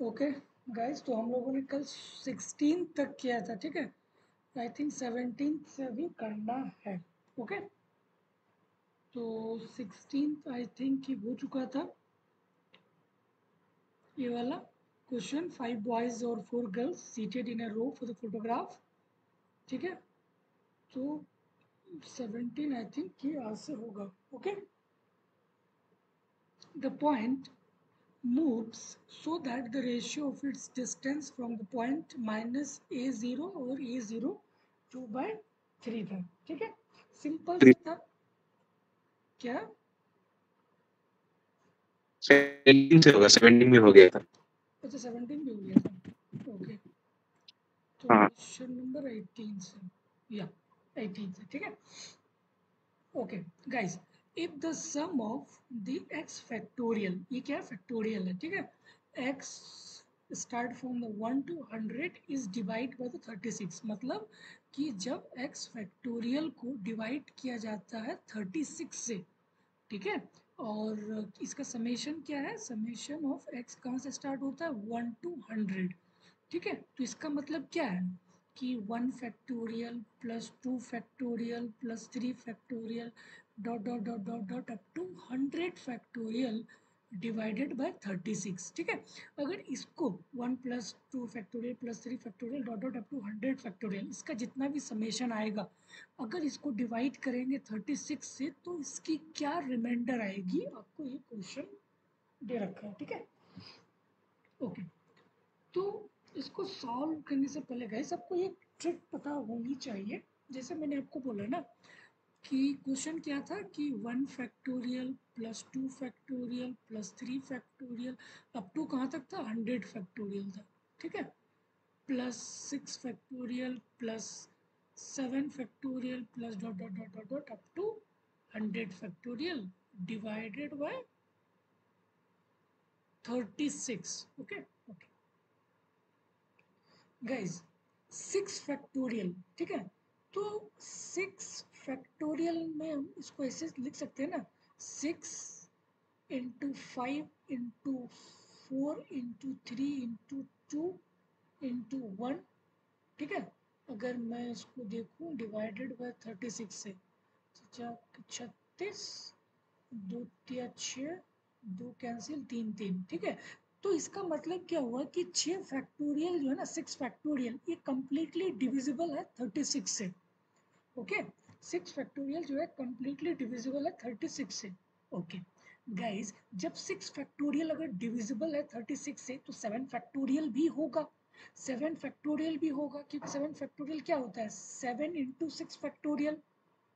Okay guys, तो हम लोगों ने कल 16 तक किया था, ठीक है। आई थिंक 17 से भी करना है। ओके, तो 16 आई थिंक कि हो चुका था ये वाला क्वेश्चन, 5 बॉयज और 4 girls seated in a row for the photograph, ठीक है। तो 17 आई थिंक कि आज से होगा। Okay, the point moves so that the ratio of its distance from the point minus a0 और a0 2/3 था, ठीक है। सिंपल सा था क्या। 17 से होगा, 17 में हो गया था। अच्छा 17 भी हो गया था। ओके, तो हाँ क्वेश्चन नंबर 18 से, या 18 से, ठीक है। Okay guys, if the sum of the x factorial, ये क्या फैक्टोरियल है, ठीक है। x start from the 1 to 100 is divide by the 36, मतलब कि जब x फैक्टोरियल को डिवाइड किया जाता है 36 से, ठीक है। और इसका समेशन क्या है, समेशन ऑफ x कहाँ से स्टार्ट होता है, 1 to 100, ठीक है। तो इसका मतलब क्या है कि 1 factorial plus 2 factorial plus 3 factorial dot dot dot dot dot up to 100 factorial divided by 36, ठीक है। अगर इसको 1 plus 2 factorial plus 3 factorial dot dot up to 100 factorial, इसका जितना भी समेशन आएगा, अगर इसको डिवाइड करेंगे 36 से, तो इसकी क्या रिमाइंडर आएगी, आपको ये क्वेश्चन दे रखा है, ठीक है। ओके, तो इसको सॉल्व करने से पहले गाइस आपको एक ट्रिक पता होनी चाहिए। जैसे मैंने आपको बोला ना कि क्वेश्चन क्या था कि 1 factorial plus 2 factorial plus 3 factorial up to कहाँ तक था, 100 फैक्टोरियल था, ठीक है। Plus 6 factorial plus 7 factorial plus dot dot dot dot dot up to 100 factorial divided by 36। Okay okay guys, 6 factorial, ठीक है। तो 6 फैक्टोरियल में हम इसको ऐसे लिख सकते हैं ना, 6 into 5 into 4 into 3 into 2 into 1, ठीक है। अगर मैं इसको देखूं डिवाइडेड बाय 36 से, 36, दो तिया 6, दो कैंसिल, 3 3, ठीक है। तो इसका मतलब क्या हुआ कि 6 फैक्टोरियल जो है ना, 6 फैक्टोरियल, ये कम्प्लीटली डिविजिबल है 36 से। ओके, 6 फैक्टोरियल जो है कम्प्लीटली डिविजिबल है 36 से। ओके गाइज, जब 6 फैक्टोरियल अगर डिविजिबल है 36 से, तो 7 फैक्टोरियल भी होगा। 7 फैक्टोरियल भी होगा, क्योंकि 7 फैक्टोरियल क्या होता है, 7 इंटू 6 फैक्टोरियल,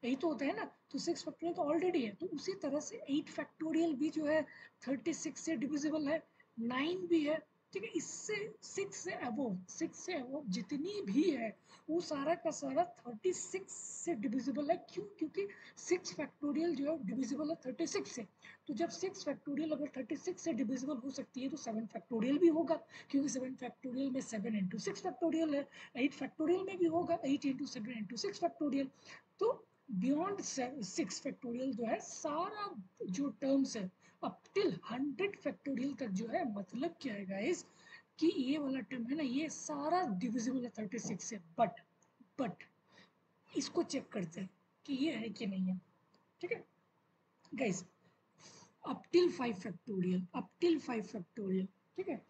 यही तो होता है ना। तो 6 फैक्टोरियल तो ऑलरेडी है, तो उसी तरह से 8 फैक्टोरियल भी जो है 36 से डिविजिबल है, 9 भी है, ठीक है। इससे 6 से अबोव, 6 से अबोव जितनी भी है, वो सारा का सारा 36 से डिविजिबल है। क्यों, क्योंकि 6 फैक्टोरियल जो है डिविजिबल है 36 से। तो जब 6 फैक्टोरियल अगर 36 से डिविजिबल हो सकती है, तो 7 फैक्टोरियल भी होगा, क्योंकि 7 फैक्टोरियल में 7 इंटू 6 फैक्टोरियल है। 8 फैक्टोरियल में भी होगा, 8 इंटू 7 इंटू 6 फैक्टोरियल। तो बियॉन्ड 6 फैक्टोरियल जो है, सारा जो टर्म्स है अप टिल 100 फैक्टोरियल तक जो है, मतलब क्या है गाइस कि ये वाला टर्म है ना, ये सारा डिविजिबल है 36 से। बट इसको चेक करते हैं कि ये है कि नहीं है, ठीक है guys. Up till 5 factorial, up till 5 factorial, ठीक है।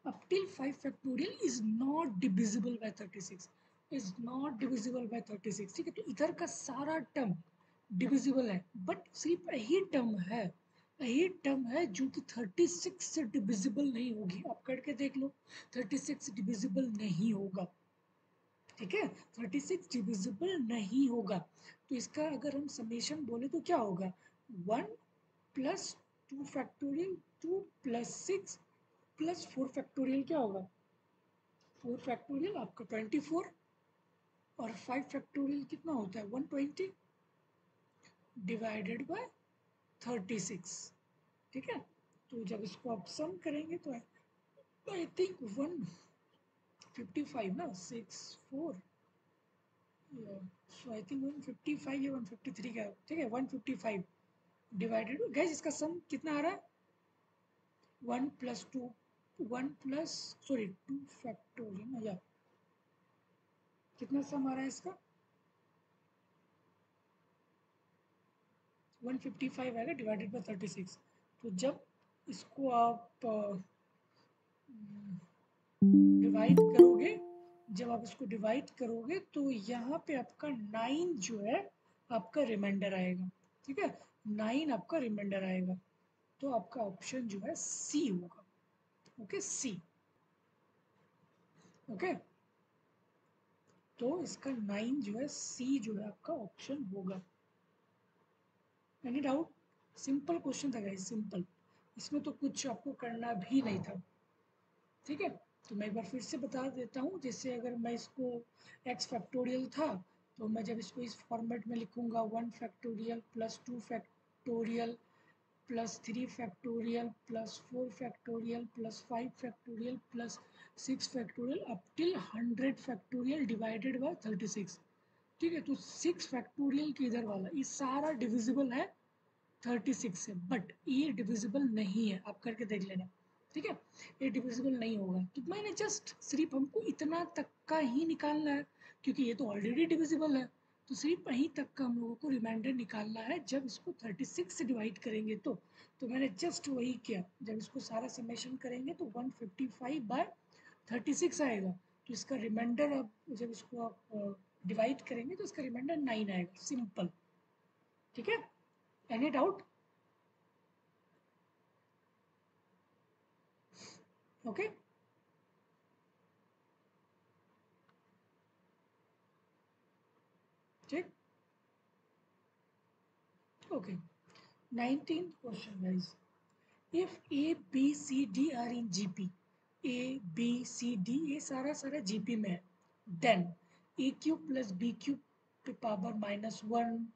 up till 5 factorial is not divisible by 36, is not divisible by 36, ठीक है। तो इधर का सारा टर्म डिविजिबल है, बट सिर्फ यही टर्म है, यही टर्म है जो कि 36 से डिविजिबल नहीं होगी। आप करके देख लो, 36 डिविजिबल नहीं होगा, ठीक है। 36 डिविजिबल नहीं होगा। तो इसका अगर हम समेशन बोले तो क्या होगा, 1 plus 2 factorial, 2 plus 6 plus 4 factorial, क्या होगा 4 फैक्टोरियल आपका 24, और 5 फैक्टोरियल कितना होता है 120 डिवाइडेड बाय 36, ठीक है। तो जब इसको आप सम करेंगे तो आई थिंक 155 ना, 6 4, सो आई थिंक 155 या 153 का, ठीक है। 155 डिवाइडेड, गैस इसका सम कितना आ रहा है, 1 प्लस 2 1 प्लस सॉरी 2 फैक्टोरियल या कितना सम आ रहा है इसका 155 आएगा डिवाइडेड बाय 36। तो जब इसको आप डिवाइड करोगे, जब आप इसको डिवाइड करोगे तो यहाँ पे आपका 9 जो है आपका रिमाइंडर आएगा। ठीक है, 9 आपका रिमाइंडर आएगा। तो आपका ऑप्शन जो है सी होगा। ओके, सी। ओके, तो इसका 9 जो है सी जो है आपका ऑप्शन होगा। Any doubt? सिंपल क्वेश्चन था गाइस, सिंपल। इसमें तो कुछ आपको करना भी नहीं था। ठीक है, तो मैं एक बार फिर से बता देता हूँ। जैसे अगर मैं इसको एक्स फैक्टोरियल था, तो मैं जब इसको इस फॉर्मेट में लिखूँगा 1 factorial plus 2 factorial plus 3 factorial plus 4 factorial plus 5 factorial plus 6 factorial up till 100 factorial divided by 36। ठीक है, तो 6 फैक्टोरियल के इधर वाला ये सारा डिविजिबल है 36 से, बट ये डिविजिबल नहीं है। आप करके देख लेना। ठीक है, ये डिविजिबल नहीं होगा। तो मैंने जस्ट सिर्फ हमको इतना तक का ही निकालना है, क्योंकि ये तो ऑलरेडी डिविजिबल है। तो सिर्फ वहीं तक का हम लोगों को रिमाइंडर निकालना है जब इसको 36 से डिवाइड करेंगे। तो मैंने जस्ट वही किया। जब इसको सारा समेशन करेंगे तो 155 बाय 36 आएगा। तो इसका रिमाइंडर अब जब इसको आप डिवाइड करेंगे तो इसका रिमाइंडर 9 आएगा। सिंपल। ठीक है, एनी डाउट? ओके, ठीक। Okay, 19th question, guys. If A, B, C, D are in GP, A, B, C, D ये सारा सारा GP में है, then A cube plus B cube पे power -1,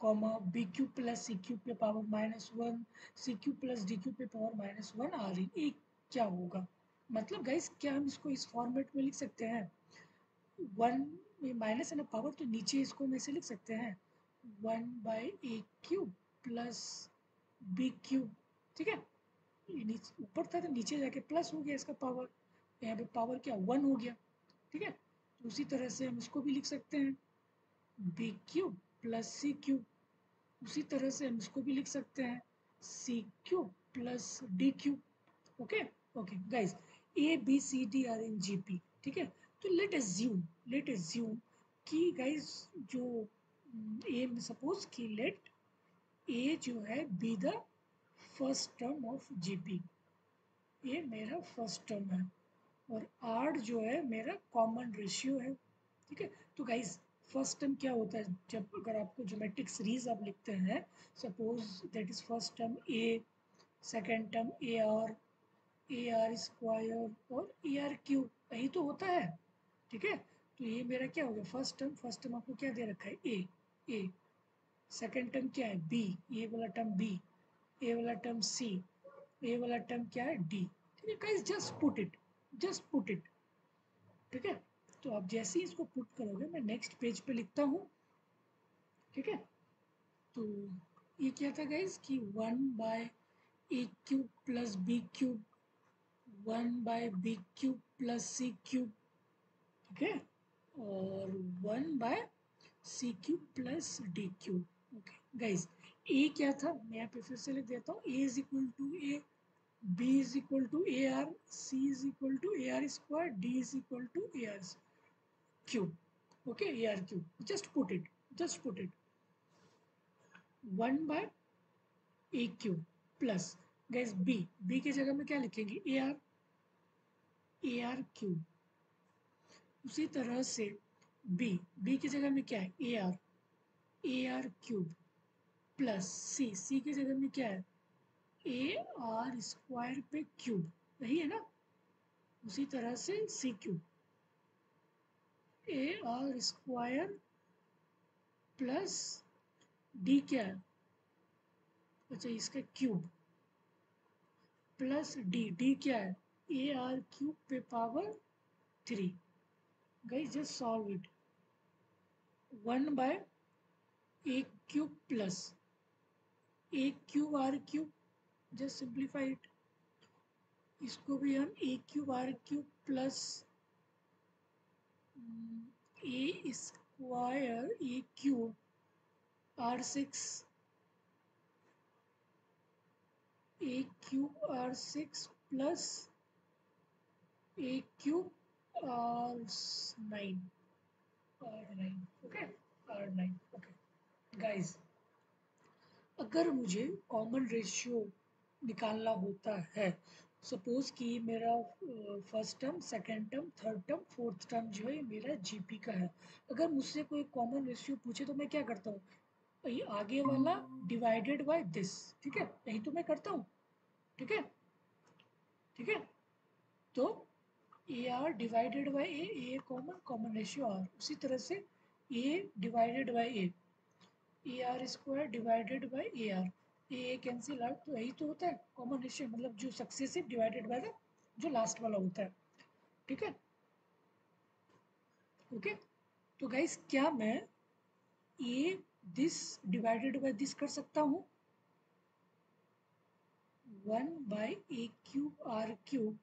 comma B cube plus C cube पे power -1, C cube plus D cube पे power -1 आ रही। ये क्या होगा? मतलब गाइस, क्या हम इसको इस फॉर्मेट में लिख सकते हैं? 1 में माइनस है ना पावर, तो नीचे इसको हम ऐसे लिख सकते हैं 1/a³ प्लस b³। ठीक है, ये ऊपर था तो नीचे जाके प्लस हो गया इसका पावर। यहाँ पे पावर क्या 1 हो गया। ठीक है, तो उसी तरह से हम इसको भी लिख सकते हैं b³ प्लस c³। उसी तरह से हम इसको भी लिख सकते हैं c³ plus d³। Okay, okay guys, A B C D are in GP. ठीक है, तो लेट एज्यूम कि गाइस जो ए सपोज कि लेट ए जो है be the first term of GP. ये मेरा फर्स्ट टर्म है और आर जो है मेरा कॉमन रेशियो है। ठीक है, तो गाइस फर्स्ट टर्म क्या होता है? जब अगर आपको ज्योमेट्रिक सीरीज आप लिखते हैं, suppose that is first term A, second term A R square और ए आर क्यूब, यही तो होता है। ठीक है, तो ये मेरा क्या हो गया फर्स्ट टर्म आपको क्या दे रखा है ए। सेकेंड टर्म क्या है बी, ये वाला टर्म बी, ए वाला टर्म सी, ए वाला टर्म क्या है डी। ठीक है गाइस, जस्ट पुट इट। ठीक है, तो आप जैसे ही इसको पुट करोगे, मैं नेक्स्ट पेज पे लिखता हूँ। ठीक है, तो ये क्या था गाइस कि 1/a³ plus b³, 1/b³ plus c³। ठीक है, और 1/c³ plus d³। Okay guys, ए क्या था मैं यहाँ पे फिर से लिख देता हूँ। A is equal to A, B is equal to A R, C is equal to A R square, D is equal to A R cube. Okay, A R cube. Just put it 1/a³ plus guys B की जगह में क्या लिखेंगे ए R cube. उसी तरह से B की जगह में क्या है A R cube plus C की जगह में क्या है ए आर स्क्वायर पे क्यूब, यही है ना। उसी तरह से c³ A R square plus D क्या है, अच्छा इसका क्यूब प्लस डी क्या है ए आर क्यूब पे power 3। Guys just solve it. 1/a³ plus a³ r³ just simplify it. इसको भी हम A cube R cube plus A square A cube R six A cube R six plus A cube R nine okay R nine okay guys, अगर मुझे common ratio निकालना होता है, suppose कि मेरा first term, second term, third term, fourth term जो है मेरा जीपी का है, अगर मुझसे कोई कॉमन रेशियो पूछे तो मैं क्या करता हूँ, ये आगे वाला डिवाइडेड बाय दिस, ठीक है, यही तो मैं करता हूँ, ठीक है, ठीक है। तो A R divided by A common, common ratio R, उसी तरह से A divided by A R square divided by A cancel out, तो यही तो होता है कॉमन रेशियो, मतलब जो सक्सेसिव डिवाइडेड बाय द जो लास्ट वाला होता है, ठीक है, ओके। तो गाइस क्या मैं ए दिस डिवाइडेड बाय दिस कर सकता हूँ, 1/a³ r³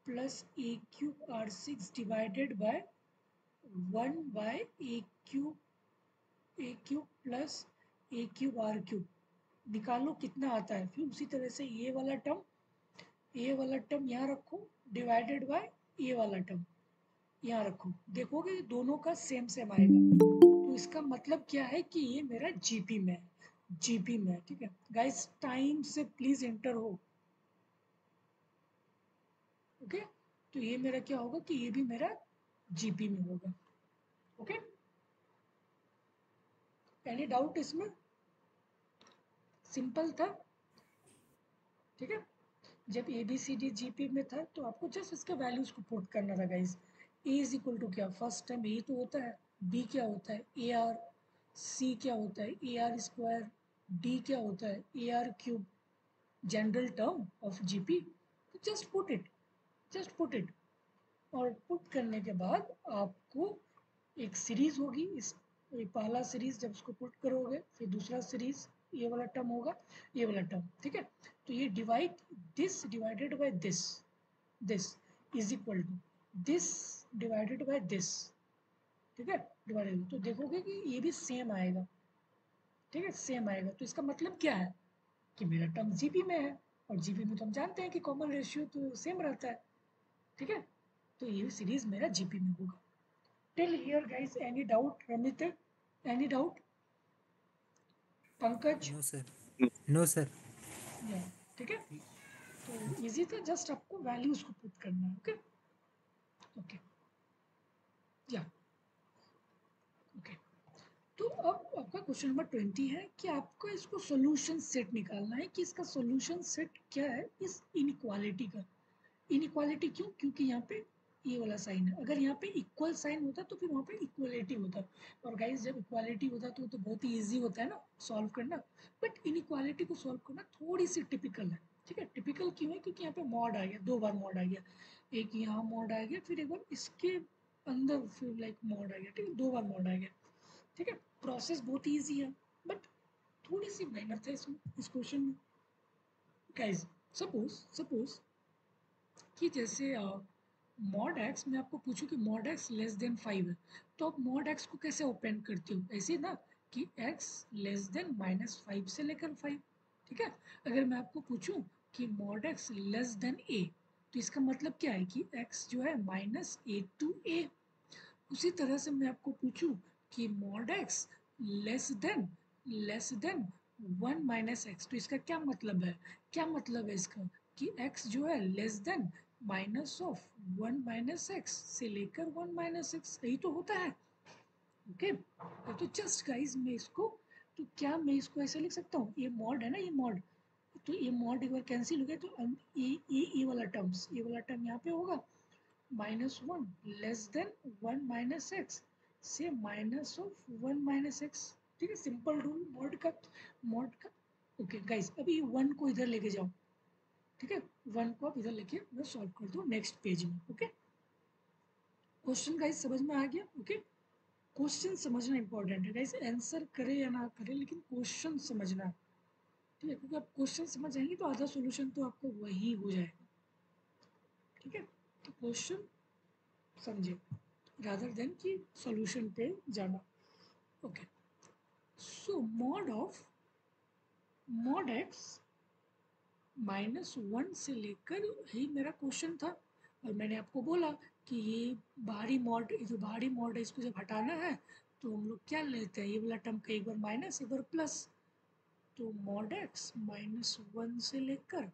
plus a³ r6 divided by 1/a³ plus a³r³ निकालो कितना आता है, फिर उसी तरह से ये वाला टर्म यहाँ रखो डिवाइडेड बाय ये वाला टर्म यहाँ रखो, देखोगे दोनों का सेम सेम आएगा, तो इसका मतलब क्या है कि ये मेरा जीपी में है, जीपी में है, ठीक है गाइस, टाइम से प्लीज एंटर हो, ओके। तो ये मेरा क्या होगा कि ये भी मेरा जीपी में होगा, ओके। एनी डाउट इसमें, सिंपल था, ठीक है। जब A B C D G P में था तो आपको जस्ट इसके वैल्यूज को पुट करना था guys, A is equal to क्या, फर्स्ट टाइम ए तो होता है, बी क्या होता है ए आर, सी क्या होता है ए आर स्क्वायर, डी क्या होता है A R cube, general term of G P, just put it, just put it, और पुट करने के बाद आपको एक सीरीज होगी, इस ये पहला सीरीज जब उसको पुट करोगे, फिर दूसरा सीरीज ये वाला टर्म होगा, ये वाला टर्म, ठीक है। तो ये divide this divided by this, this is equal to this divided by this, ठीक है, डिवाइडेड, तो देखोगे कि ये भी सेम आएगा, ठीक है, सेम आएगा। तो इसका मतलब क्या है कि मेरा टर्म जीपी में है, और जीपी में तो हम जानते हैं कि कॉमन रेशियो तो सेम रहता है, ठीक है। तो ये सीरीज मेरा जीपी में होगा। Till here guys, any doubt Ramit, any doubt Pankaj, no sir, no sir. या ठीक है, तो इजी था, जस्ट आपको वैल्यूज को पुट करना है, ओके ओके, या ओके। तो अब आपका क्वेश्चन नंबर 20 है कि आपको इसको सॉल्यूशन सेट निकालना है कि इसका सॉल्यूशन सेट क्या है इस इनइक्वालिटी का। इनइक्वालिटी क्यों, क्योंकि यहाँ पे ये वाला साइन है, अगर यहाँ पे इक्वल साइन होता तो फिर वहाँ पे इक्वलिटी होता, और गाइस जब इक्वालिटी होता तो बहुत ही ईजी होता है ना सॉल्व करना, बट इनइक्वालिटी को सॉल्व करना थोड़ी सी टिपिकल है, ठीक है। टिपिकल क्यों है, क्योंकि यहाँ पे मॉड आ गया, दो बार मॉड आ गया, एक यहाँ मॉड आ गया, फिर एक बार इसके अंदर फिर लाइक मॉड आ गया, ठीक है, दो बार मॉड आ गया, ठीक है। प्रोसेस बहुत ईजी है, बट थोड़ी सी मेहनत है इसमें, इस क्वेश्चन में। गाइस सपोज सपोज कि जैसे मॉड एक्स, मैं आपको पूछूं कि मॉड एक्स लेस देन 5 है, तो आप मॉड एक्स को कैसे ओपन करते हो, ऐसे ना कि एक्स लेस देन -5 से लेकर 5, ठीक है। अगर मैं आपको पूछूं कि मॉड एक्स लेस देन ए, तो इसका मतलब क्या है कि एक्स जो है -a to a, उसी तरह से मैं आपको पूछूं कि mod x less than less than 1 - x, तो इसका क्या मतलब है, क्या मतलब है इसका कि x जो है less than minus of 1 - x से लेकर 1 - x, यही तो होता है, ओके। तो जस्ट गाइज मैं इसको, तो क्या मैं इसको ऐसे लिख सकता हूँ, ये मॉड है ना, ये मॉड, तो ये मॉड एक बार कैंसिल हो गया, तो ये वाला टर्म्स, ये वाला टर्म यहाँ पे होगा, -1 लेस देन 1 - x से माइनस ऑफ 1 - x, ठीक है, सिंपल रूल मॉड का, ओके गाइस। अभी 1 को इधर लेके जाओ, ठीक है, 1 को आप इधर लेके मैं सॉल्व कर दूँ नेक्स्ट पेज में, ओके। क्वेश्चन गाइस समझ में आ गया, ओके। क्वेश्चन समझना इंपॉर्टेंट है गाइस, आंसर करे या ना करे लेकिन क्वेश्चन समझना, ठीक है, क्योंकि आप क्वेश्चन समझ जाएंगे तो आधा सॉल्यूशन तो आपको वही हो जाएगा, ठीक है, तो क्वेश्चन समझे रादर देन कि सॉल्यूशन पे जाना। ओके, सो मॉड एक्स -1 से लेकर ही मेरा क्वेश्चन था, और मैंने आपको बोला कि ये बाहरी मॉड, जो बाहरी मॉड है इसको जब हटाना है तो हम लोग क्या लेते हैं, ये वाला टर्म का एक बार माइनस एक बार प्लस, तो मॉड एक्स -1 से लेकर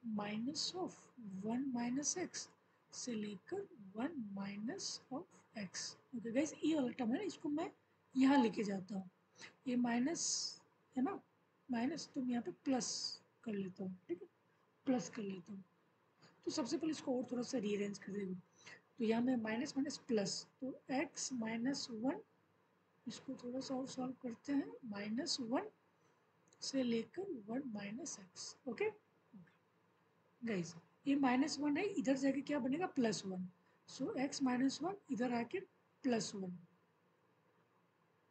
-(1 - x) से लेकर 1 -(x). ओके गाइस, ये वाला टर्म है ना, इसको मैं यहाँ लेके जाता हूँ, ये माइनस है ना, माइनस, तो मैं यहाँ पे प्लस कर लेता हूँ, ठीक है, प्लस कर लेता हूँ। तो सबसे पहले इसको और थोड़ा सा रीअरेंज कर देंगे, तो यहाँ में माइनस माइनस प्लस, तो x -1, इसको थोड़ा सा और सॉल्व करते हैं, -1 से लेकर 1 - x। ओके गाइस, ये -1 है, इधर जाके क्या बनेगा +1, सो x -1 इधर आके +1,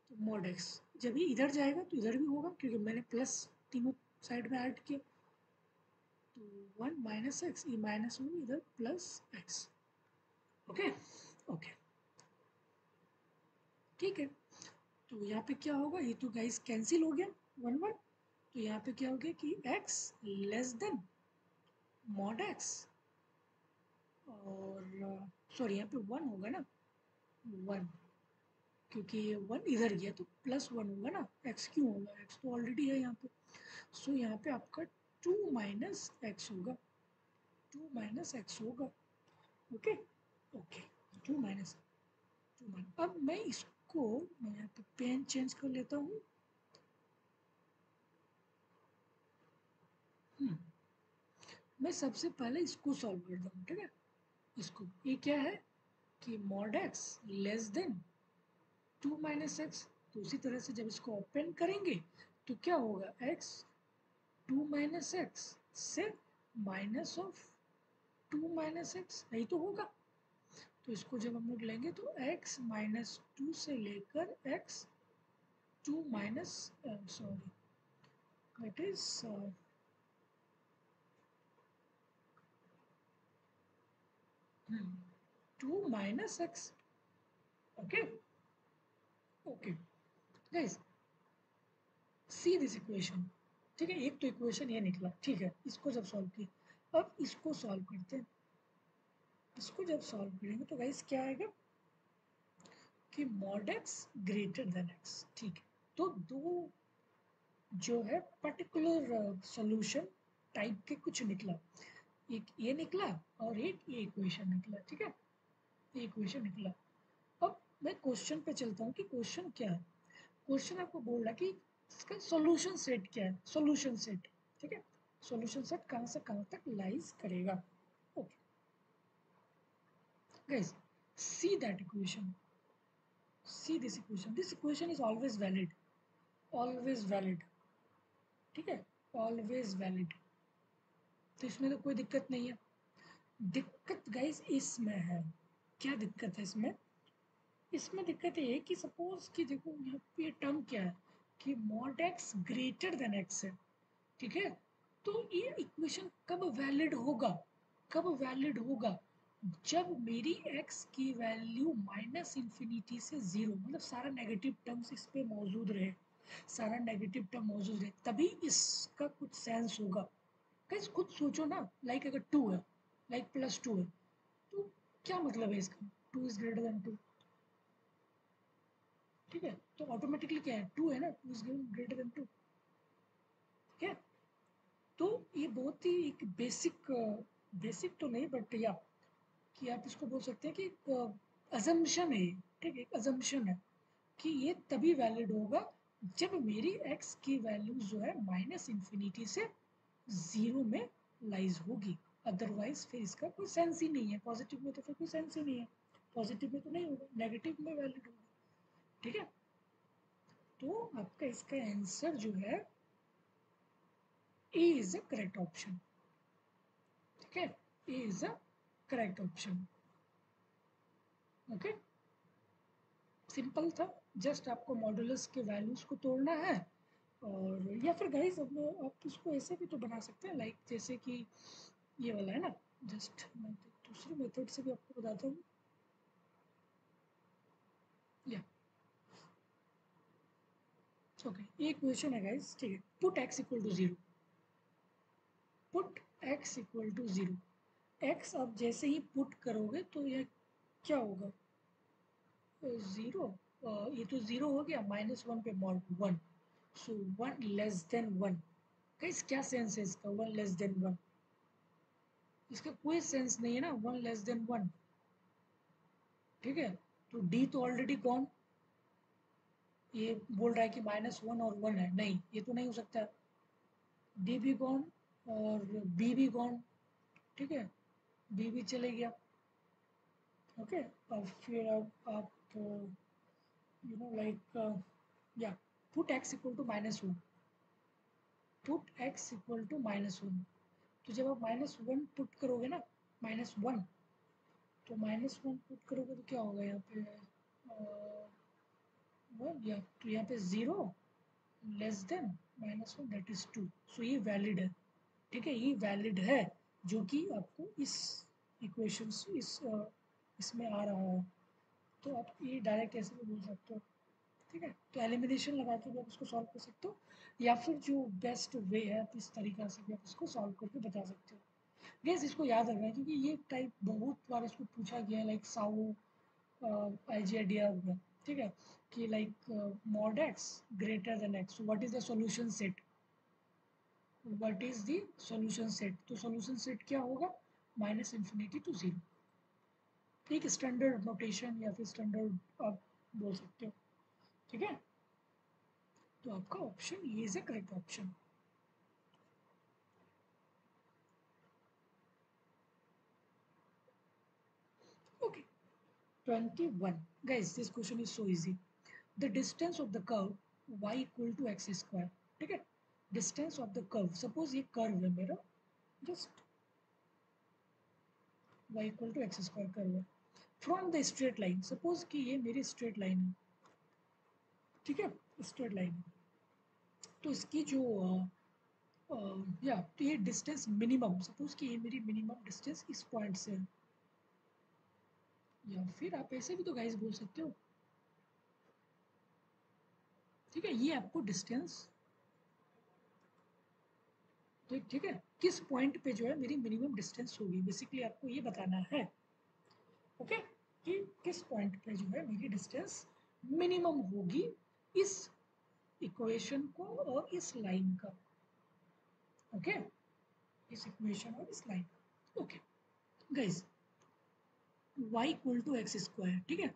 तो मॉड एक्स जब ये इधर जाएगा तो इधर भी होगा, क्योंकि मैंने प्लस तीनों साइड में ऐड किया, तो 1 - x, ये -1 इधर +x। ओके ओके ठीक है, तो यहाँ पे क्या होगा, ये तो गाइस कैंसिल हो गया 1 1, तो यहाँ पे क्या हो गया कि x less than mod x, और सॉरी यहाँ पे 1 होगा ना, 1, क्योंकि ये 1 इधर गया तो +1 होगा ना, x क्यों होगा, x तो ऑलरेडी है यहाँ पे, सो यहाँ पे आपका 2 - x होगा, 2 - x होगा। ओके ओके, 2 - अब मैं इसको, मैं यहाँ पे पेन चेंज कर लेता हूँ। मैं सबसे पहले इसको सॉल्व करता हूँ, ठीक है, इसको, ये क्या है कि mod x less than 2 - x, तो उसी तरह से जब इसको ओपन करेंगे तो क्या होगा, x 2 - x से -(2 - x) नहीं तो होगा, तो इसको जब हम लोग लेंगे तो x -2 से लेकर x 2 sorry that is 2 - x। Okay okay guys, see this equation, ठीक है, एक तो इक्वेशन ये निकला, ठीक है, इसको जब सॉल्व किया, अब इसको सॉल्व करते हैं, इसको जब सॉल्व करेंगे तो गाइस क्या आएगा कि mod x greater than x, ठीक है, तो दो जो है पर्टिकुलर सॉल्यूशन टाइप के कुछ निकला, एक ये निकला और एक ये इक्वेशन निकला, ठीक है, ये इक्वेशन निकला। अब मैं क्वेश्चन पे चलता हूँ कि क्वेश्चन क्या है, क्वेश्चन आपको बोल रहा है कि इसका सॉल्यूशन सेट क्या है, सॉल्यूशन सेट, ठीक है, सॉल्यूशन सेट कहाँ से कहाँ तक लाइज करेगा। Okay guys, see that equation, see this equation is always valid, ठीक है, ऑलवेज वैलिड, तो इसमें तो कोई दिक्कत नहीं है। दिक्कत गाइस इसमें है, क्या दिक्कत है इसमें, इसमें दिक्कत ये है कि सपोज कि देखो यहाँ पे टर्म क्या है कि mod x greater than x है, ठीक है, तो ये इक्वेशन कब वैलिड होगा, कब वैलिड होगा, जब मेरी x की वैल्यू -∞ से 0, मतलब सारा नेगेटिव टर्म्स इस पे मौजूद रहे, सारा नेगेटिव टर्म मौजूद रहे, तभी इसका कुछ सेंस होगा। गाइस खुद सोचो ना, लाइक अगर 2 है, लाइक +2 है, तो क्या मतलब है इसका, 2 इज ग्रेटर देन 2, ठीक है, तो ऑटोमेटिकली क्या है, 2 है ना, 2 इज ग्रेटर देन 2, ठीक है, तो ये बहुत ही एक बेसिक, बेसिक तो नहीं बट या कि आप इसको बोल सकते हैं कि एक अजम्पशन है, ठीक है, एक अजम्पशन है कि ये तभी वैलिड होगा जब मेरी x की वैल्यू जो है -∞ से 0 में लाइज होगी, अदरवाइज फिर इसका कोई सेंस ही नहीं है, पॉजिटिव में तो फिर कोई सेंस ही नहीं है, पॉजिटिव में तो नहीं होगा, नेगेटिव में वैलिड होगा, ठीक है, तो आपका इसका आंसर जो है A is a correct option, ठीक है, A is a correct option. Okay, simple था, जस्ट आपको मॉडुलस के वैल्यूज को तोड़ना है, और या फिर गाइस अब आप इसको ऐसे भी तो बना सकते हैं, लाइक जैसे कि ये वाला है ना, जस्ट मैं दूसरी मेथड से भी आपको बताता हूँ। या ओके, ये क्वेश्चन है गाइस, ठीक है। Put x equal to 0, put x equal to 0, x आप जैसे ही पुट करोगे तो यह क्या होगा, 0, ये तो 0 हो गया, -1 पे मॉड 1, सो 1 लेस देन 1। गाइस क्या सेंस है इसका 1 लेस देन 1, इसका कोई सेंस नहीं है ना 1 लेस देन 1, ठीक है। तो d तो ऑलरेडी गॉन, ये बोल रहा है कि -1 और 1 है, नहीं ये तो नहीं हो सकता, डी भी गॉन और बी भी गॉन, ठीक है, बी भी चले गया। ओके, और फिर अब आप लाइक या put x equal to -1, put x equal to -1, तो जब आप -1 पुट करोगे ना, -1, तो -1 पुट करोगे तो क्या होगा यहाँ पे, या तो यहाँ पे 0 लेस देन -1 दैट इज 2, सो ये वैलिड है, ठीक है, ये वैलिड है, जो कि आपको इस इक्वेशन से इसमें आ रहा है, तो आप ये डायरेक्ट ऐसे भी बोल सकते हो, ठीक है। तो एलिमिनेशन लगा के भी आप इसको सॉल्व कर सकते हो, या फिर जो बेस्ट वे है आप इस तरीका से भी आप इसको सॉल्व करके बता सकते हो। गैस इसको याद रखना है क्योंकि ये टाइप बहुत बार इसको पूछा गया है, लाइक साउ आइडिया हुआ, ठीक है, कि like mod x greater than x, what is the solution set, what is the solution set, तो सॉल्यूशन सेट क्या होगा, -∞ to 0, एक स्टैंडर्ड नोटेशन या फिर स्टैंडर्ड आप बोल सकते हो, ठीक है। तो आपका ऑप्शन ये is the correct option. Okay, 21, guys this question is so easy, the distance of the curve y equal to x square, ठीक है, distance of the curve, suppose ये कर्व है मेरा, just y equal to X square curve है, from the straight line, suppose कि ये मेरी straight line है, ठीक है, स्ट्रेट लाइन है, तो इसकी जो या तो ये डिस्टेंस मिनिमम, सपोज कि ये मेरी मिनिमम डिस्टेंस इस पॉइंट से है, या फिर आप ऐसे भी तो गाइस बोल सकते हो, ठीक है, ये आपको डिस्टेंस, तो ठीक है, किस पॉइंट पे जो है मेरी मिनिमम डिस्टेंस होगी, बेसिकली आपको ये बताना है, ओके, कि किस पॉइंट पे जो है मेरी डिस्टेंस मिनिमम होगी इस इक्वेशन को और इस लाइन का, ओके, इस इक्वेशन और इस लाइन का, okay guys, y equal to X square, ठीक है,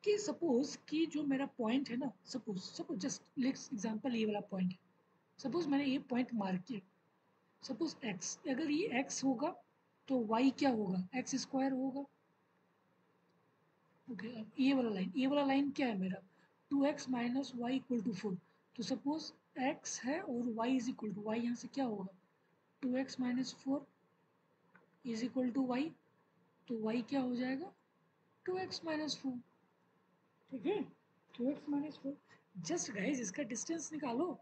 कि सपोज कि जो मेरा पॉइंट है ना, suppose suppose just let's example ये वाला पॉइंट है, सपोज मैंने ये पॉइंट मार्क किया, सपोज x, अगर ये x होगा तो y क्या होगा, एक्स स्क्वायर होगा, ओके। अब ये वाला लाइन क्या है मेरा, 2x minus Y equal to 4, तो सपोज x है और y is equal to, y यहाँ से क्या होगा, 2x minus 4 is equal to Y, तो y क्या हो जाएगा, 2x माइनस 4, ठीक है, 2x माइनस 4, जस्ट गाइज इसका डिस्टेंस निकालो,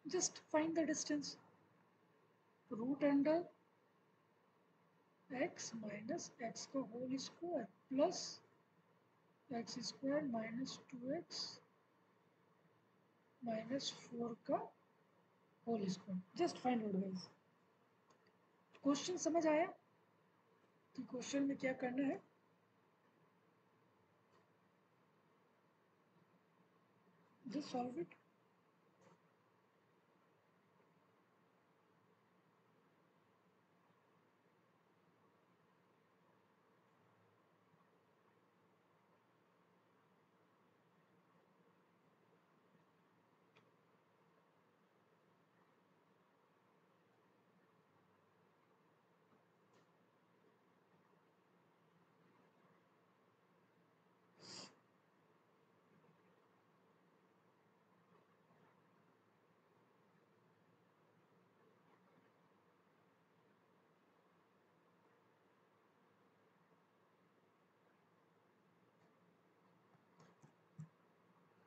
just find the distance, root under x minus X का whole square plus X square minus 2x minus 4 का whole square, just find out guys. Question समझ आया कि question में क्या करना है, just solve it.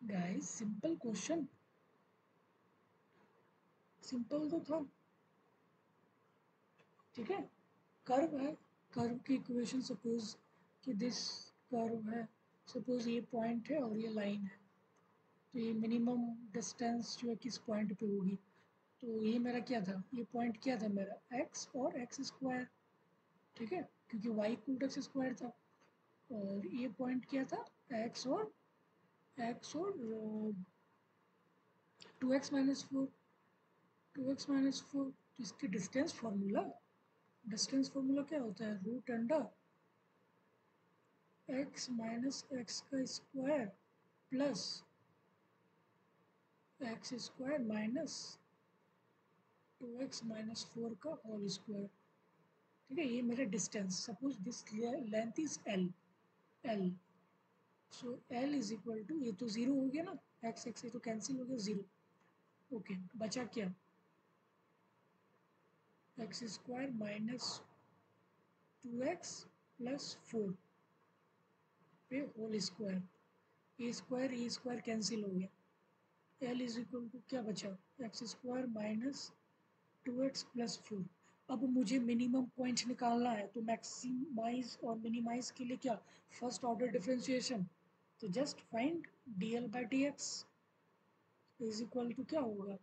Guys simple question, simple तो था, ठीक है, कर्व है, कर्व की इक्वेशन, सपोज कि दिस कर्व है, सपोज ये पॉइंट है और ये लाइन है, तो ये मिनिमम डिस्टेंस जो है किस पॉइंट पे होगी। तो ये मेरा क्या था, ये पॉइंट क्या था मेरा, x और एक्स स्क्वायर, ठीक है, क्योंकि y equal to X square था। और ये पॉइंट क्या था, x और 2x-4, 2x-4। तो इसकी डिस्टेंस फार्मूला क्या होता है, root under x minus X का square plus X square minus 2x-4 का होल स्क्वायर, ठीक है। ये मेरा distance, suppose this length is L, so L is equal to, ये तो ज़ीरो हो गया ना, एक्स एक्स ये तो कैंसिल हो गया, ज़ीरो। ओके, बचा क्या, एक्स स्क्वायर माइनस 2x+4 पे होल स्क्वायर, ए स्क्वायर कैंसिल हो गया, एल इज इक्वल टू क्या बचा, एक्स स्क्वायर माइनस 2x+4। अब मुझे मिनिमम पॉइंट निकालना है, तो मैक्सिमाइज और मिनिमाइज के लिए क्या, फर्स्ट ऑर्डर डिफरेंशिएशन। तो just find dl/dx is equal to क्या होगा,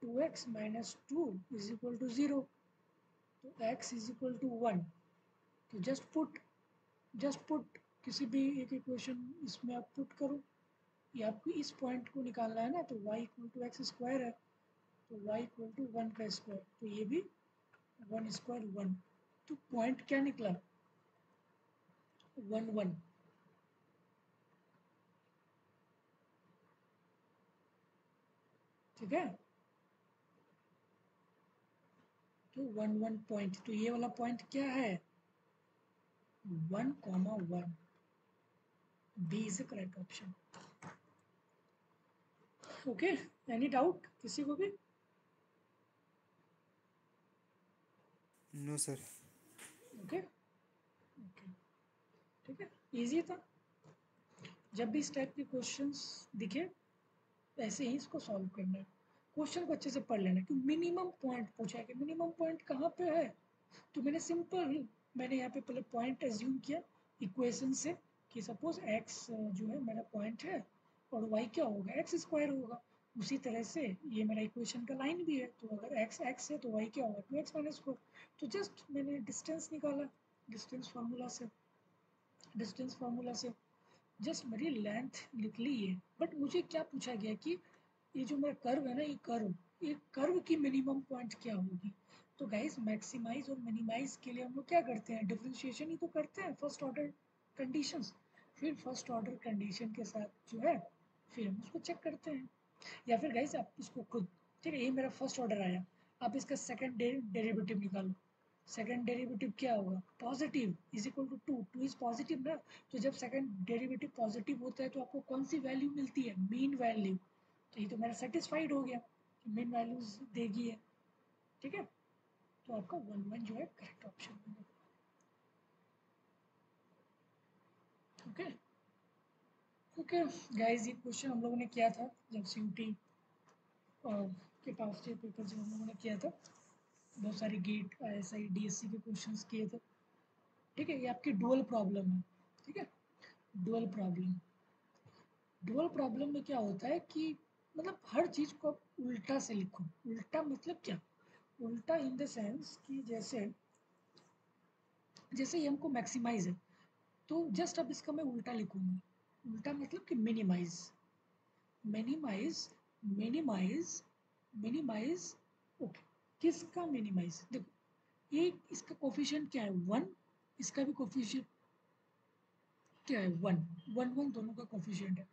2x-2 इज इक्वल टू 0, तो x इज इक्वल टू 1। तो जस्ट पुट किसी भी एक इक्वेशन इसमें आप पुट करो, ये आपको इस पॉइंट को निकालना है ना, तो y equal to X square है, तो y इक्वल टू 1 का स्क्वायर, तो ये भी 1 स्क्वायर 1। तो पॉइंट क्या निकला, 1 1, ठीक है। तो 1 1 पॉइंट, तो ये वाला पॉइंट क्या है, 1,1। B is the correct option. Okay, any doubt किसी को भी। No sir. ओके ओके, ठीक है, इजी था। जब भी इस टाइप के क्वेश्चंस दिखे ऐसे ही इसको सॉल्व करना है, क्वेश्चन को अच्छे से पढ़ लेना, कि मिनिमम पॉइंट पूछा है कि मिनिमम पॉइंट कहाँ पे है। तो मैंने यहाँ पे पहले पॉइंट एज्यूम किया इक्वेशन से, कि सपोज x जो है मेरा पॉइंट है और y क्या होगा, एक्स स्क्वायर होगा। उसी तरह से ये मेरा इक्वेशन का लाइन भी है, तो अगर x है तो y क्या होगा, 2x-4। तो जस्ट मैंने डिस्टेंस फार्मूला से जस्ट मेरी लेंथ निकली है। बट मुझे क्या पूछा गया कि ये जो मेरा कर्व है ना, ये कर्व की मिनिमम पॉइंट क्या होगी। तो गाइस मैक्सिमाइज और मिनिमाइज के लिए हम लोग क्या करते हैं, डिफरेंशिएशन ही तो करते हैं, फर्स्ट ऑर्डर कंडीशंस। फिर फर्स्ट ऑर्डर कंडीशन के साथ जो है फिर हम उसको चेक करते हैं। या फिर गाइस आप इसको खुद, ठीक है, ये मेरा फर्स्ट ऑर्डर आया, आप इसका सेकंड डेरिवेटिव निकालो। सेकंड डेरिवेटिव क्या होगा, positive is equal to two is positive ना। तो जब सेकंड डेरिवेटिव पॉजिटिव होता है तो आपको कौन सी वैल्यू मिलती है, मीन वैल्यू। तो ये तो मेरा सेटिस्फाइड हो गया, मीन वैल्यूज देगी है, ठीक है। तो आपका 1 1 जो है करेक्ट ऑप्शन होगा। ओके ओके गाइस, ये क्वेश्चन हम लोगों ने किया था जब सीयूटी के पास के पेपर जब हम लोगों ने किया था, बहुत सारे गेट ISI DSC के क्वेश्चंस किए थे, ठीक है। ये आपकी डुअल प्रॉब्लम है, ठीक है। डुअल प्रॉब्लम में क्या होता है कि मतलब हर चीज़ को आप उल्टा से लिखो। उल्टा मतलब क्या, उल्टा इन द सेंस कि जैसे जैसे ये हमको मैक्सिमाइज है, तो जस्ट अब इसका मैं उल्टा लिखूंगा। उल्टा मतलब कि minimize, minimize, minimize, minimize. Okay, किसका मिनिमाइज, देखो ये इसका कोफिशिएंट क्या है, 1, इसका भी कोफिशिएंट क्या है, 1 1 1, दोनों का कोफिशिएंट है।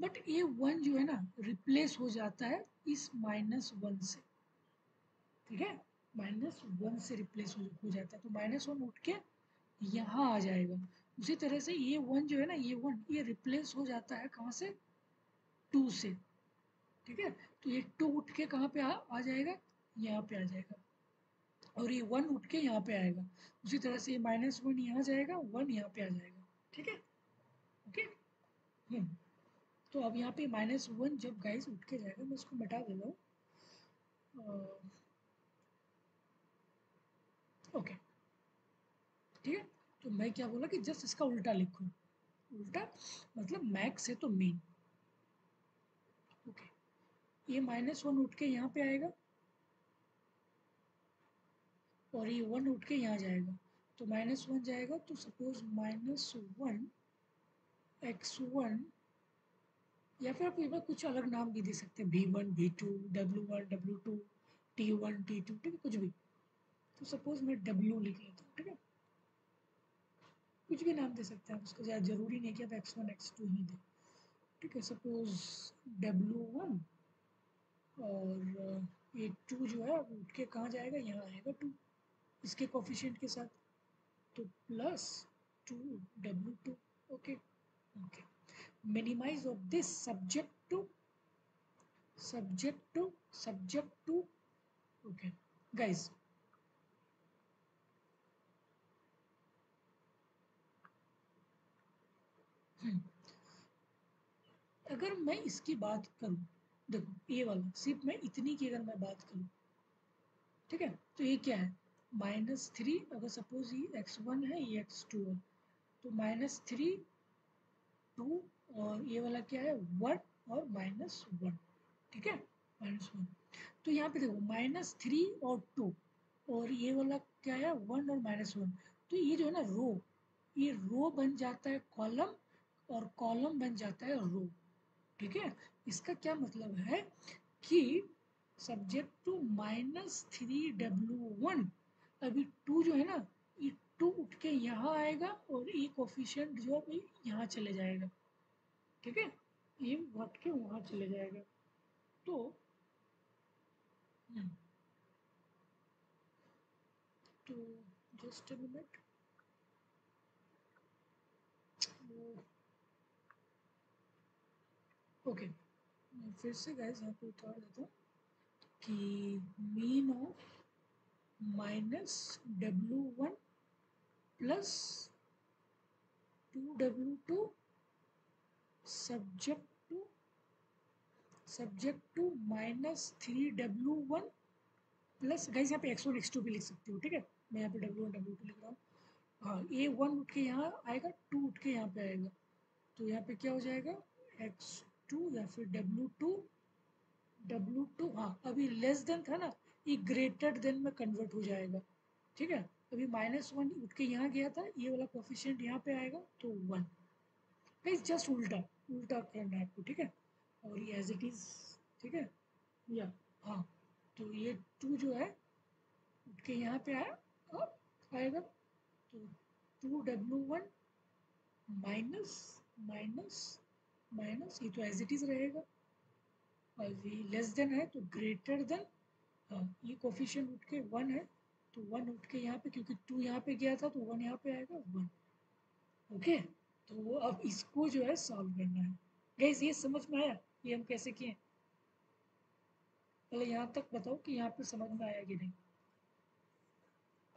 बट ये 1 जो है ना रिप्लेस हो जाता है इस -1 से, ठीक है। -1 से रिप्लेस हो जाता है, तो -1 उठ के यहाँ आ जाएगा। उसी तरह से ये 1 जो है ना, ये 1 ये रिप्लेस हो जाता है कहाँ से, 2 से, ठीक है। तो ये 2 उठ के कहाँ पे आ जाएगा, यहाँ पे आ जाएगा। और ये 1 उठ के यहाँ पे आएगा। उसी तरह से ये -1 यहाँ जाएगा, 1 यहाँ पे आ जाएगा, ठीक है। ओके, तो अब यहाँ पे -1 जब गाइस उठ के जाएगा, मैं इसको मिटा दे रहा हूँ। ओके, ठीक है। मैं क्या बोला कि जस्ट इसका उल्टा लिखो, उल्टा मतलब मैक्स है तो मीन। ओके, ये -1 उठ के यहाँ पे आएगा और ये 1 उठ के यहाँ जाएगा, तो -1 जाएगा, तो सपोज -1 x1, या फिर आप इसमें कुछ अलग नाम भी दे सकते हैं, V1 V2 W1 W2 T1 T2, ठीक है, कुछ भी। तो सपोज मैं W लिख लेता हूँ, ठीक है, कुछ भी नाम दे सकते हैं आप उसको, ज़्यादा ज़रूरी नहीं कि आप x1 x2 ही दें, ठीक है। सपोज W1 और ये 2 जो है उठ के कहाँ जाएगा, यहाँ आएगा 2 इसके कोफिशिएंट के साथ, तो +2 W2। Okay okay, minimize of this subject to okay guys, अगर मैं इसकी बात करूं, देखो ये वाला सिर्फ मैं इतनी की अगर मैं बात करूं, ठीक है, तो ये क्या है -3, अगर सपोज ये x1 है ये x2 है, तो -3 2 और ये वाला क्या है 1 और -1, ठीक है, -1। तो यहाँ पे देखो -3 और 2 और ये वाला क्या है 1 और -1, तो ये जो है ना रो, ये रो बन जाता है कॉलम और कॉलम बन जाता है रो, ठीक है। इसका क्या मतलब है कि सब्जेक्ट टू -3W1, अभी 2 जो है ना ये 2 उठ के यहाँ आएगा और ये कोफिशिएंट जो है यहाँ चले जाएगा, ठीक है, ये उठ के वहाँ चले जाएगा। तो हम्म, तो जस्ट अ मिनट, ओके, फिर से गाइस यहाँ पे उतार देता हूँ कि mean of -W1 plus 2W2 subject to -3W1 plus, guys यहाँ पे x1 x2 भी लिख सकते हो, ठीक है, मैं यहाँ पे W1 W2 लिख रहा हूँ। हाँ, ये 1 उठ के यहाँ आएगा, 2 उठ के यहाँ पे आएगा, तो यहाँ पे क्या हो जाएगा x2 या फिर W2, हाँ अभी लेस देन था ना, ये ग्रेटर देन में कन्वर्ट हो जाएगा, ठीक है। अभी -1 उठ के यहाँ गया था, ये वाला कोफिशिएंट यहाँ पे आएगा तो 1, गाइस जस्ट उल्टा उल्टा करना है आपको, ठीक है, और ये एज इट इज़, ठीक है, या हाँ, तो ये 2 जो है उठ के यहाँ पे आया और आएगा, तो 2W1 माइनस माइनस माइनस, ये तो एज इट इज़ रहेगा, और ये लेस देन है तो ग्रेटर देन, हाँ ये कोफिशिएंट उठ के 1 है, तो 1 उठ के यहाँ पे, क्योंकि 2 यहाँ पे गया था तो 1 यहाँ पे आएगा 1, ओके। तो अब इसको जो है सॉल्व करना है, गाइस ये समझ में आया ये हम कैसे किए, पहले यहाँ तक बताओ कि यहाँ पे समझ में आया कि नहीं,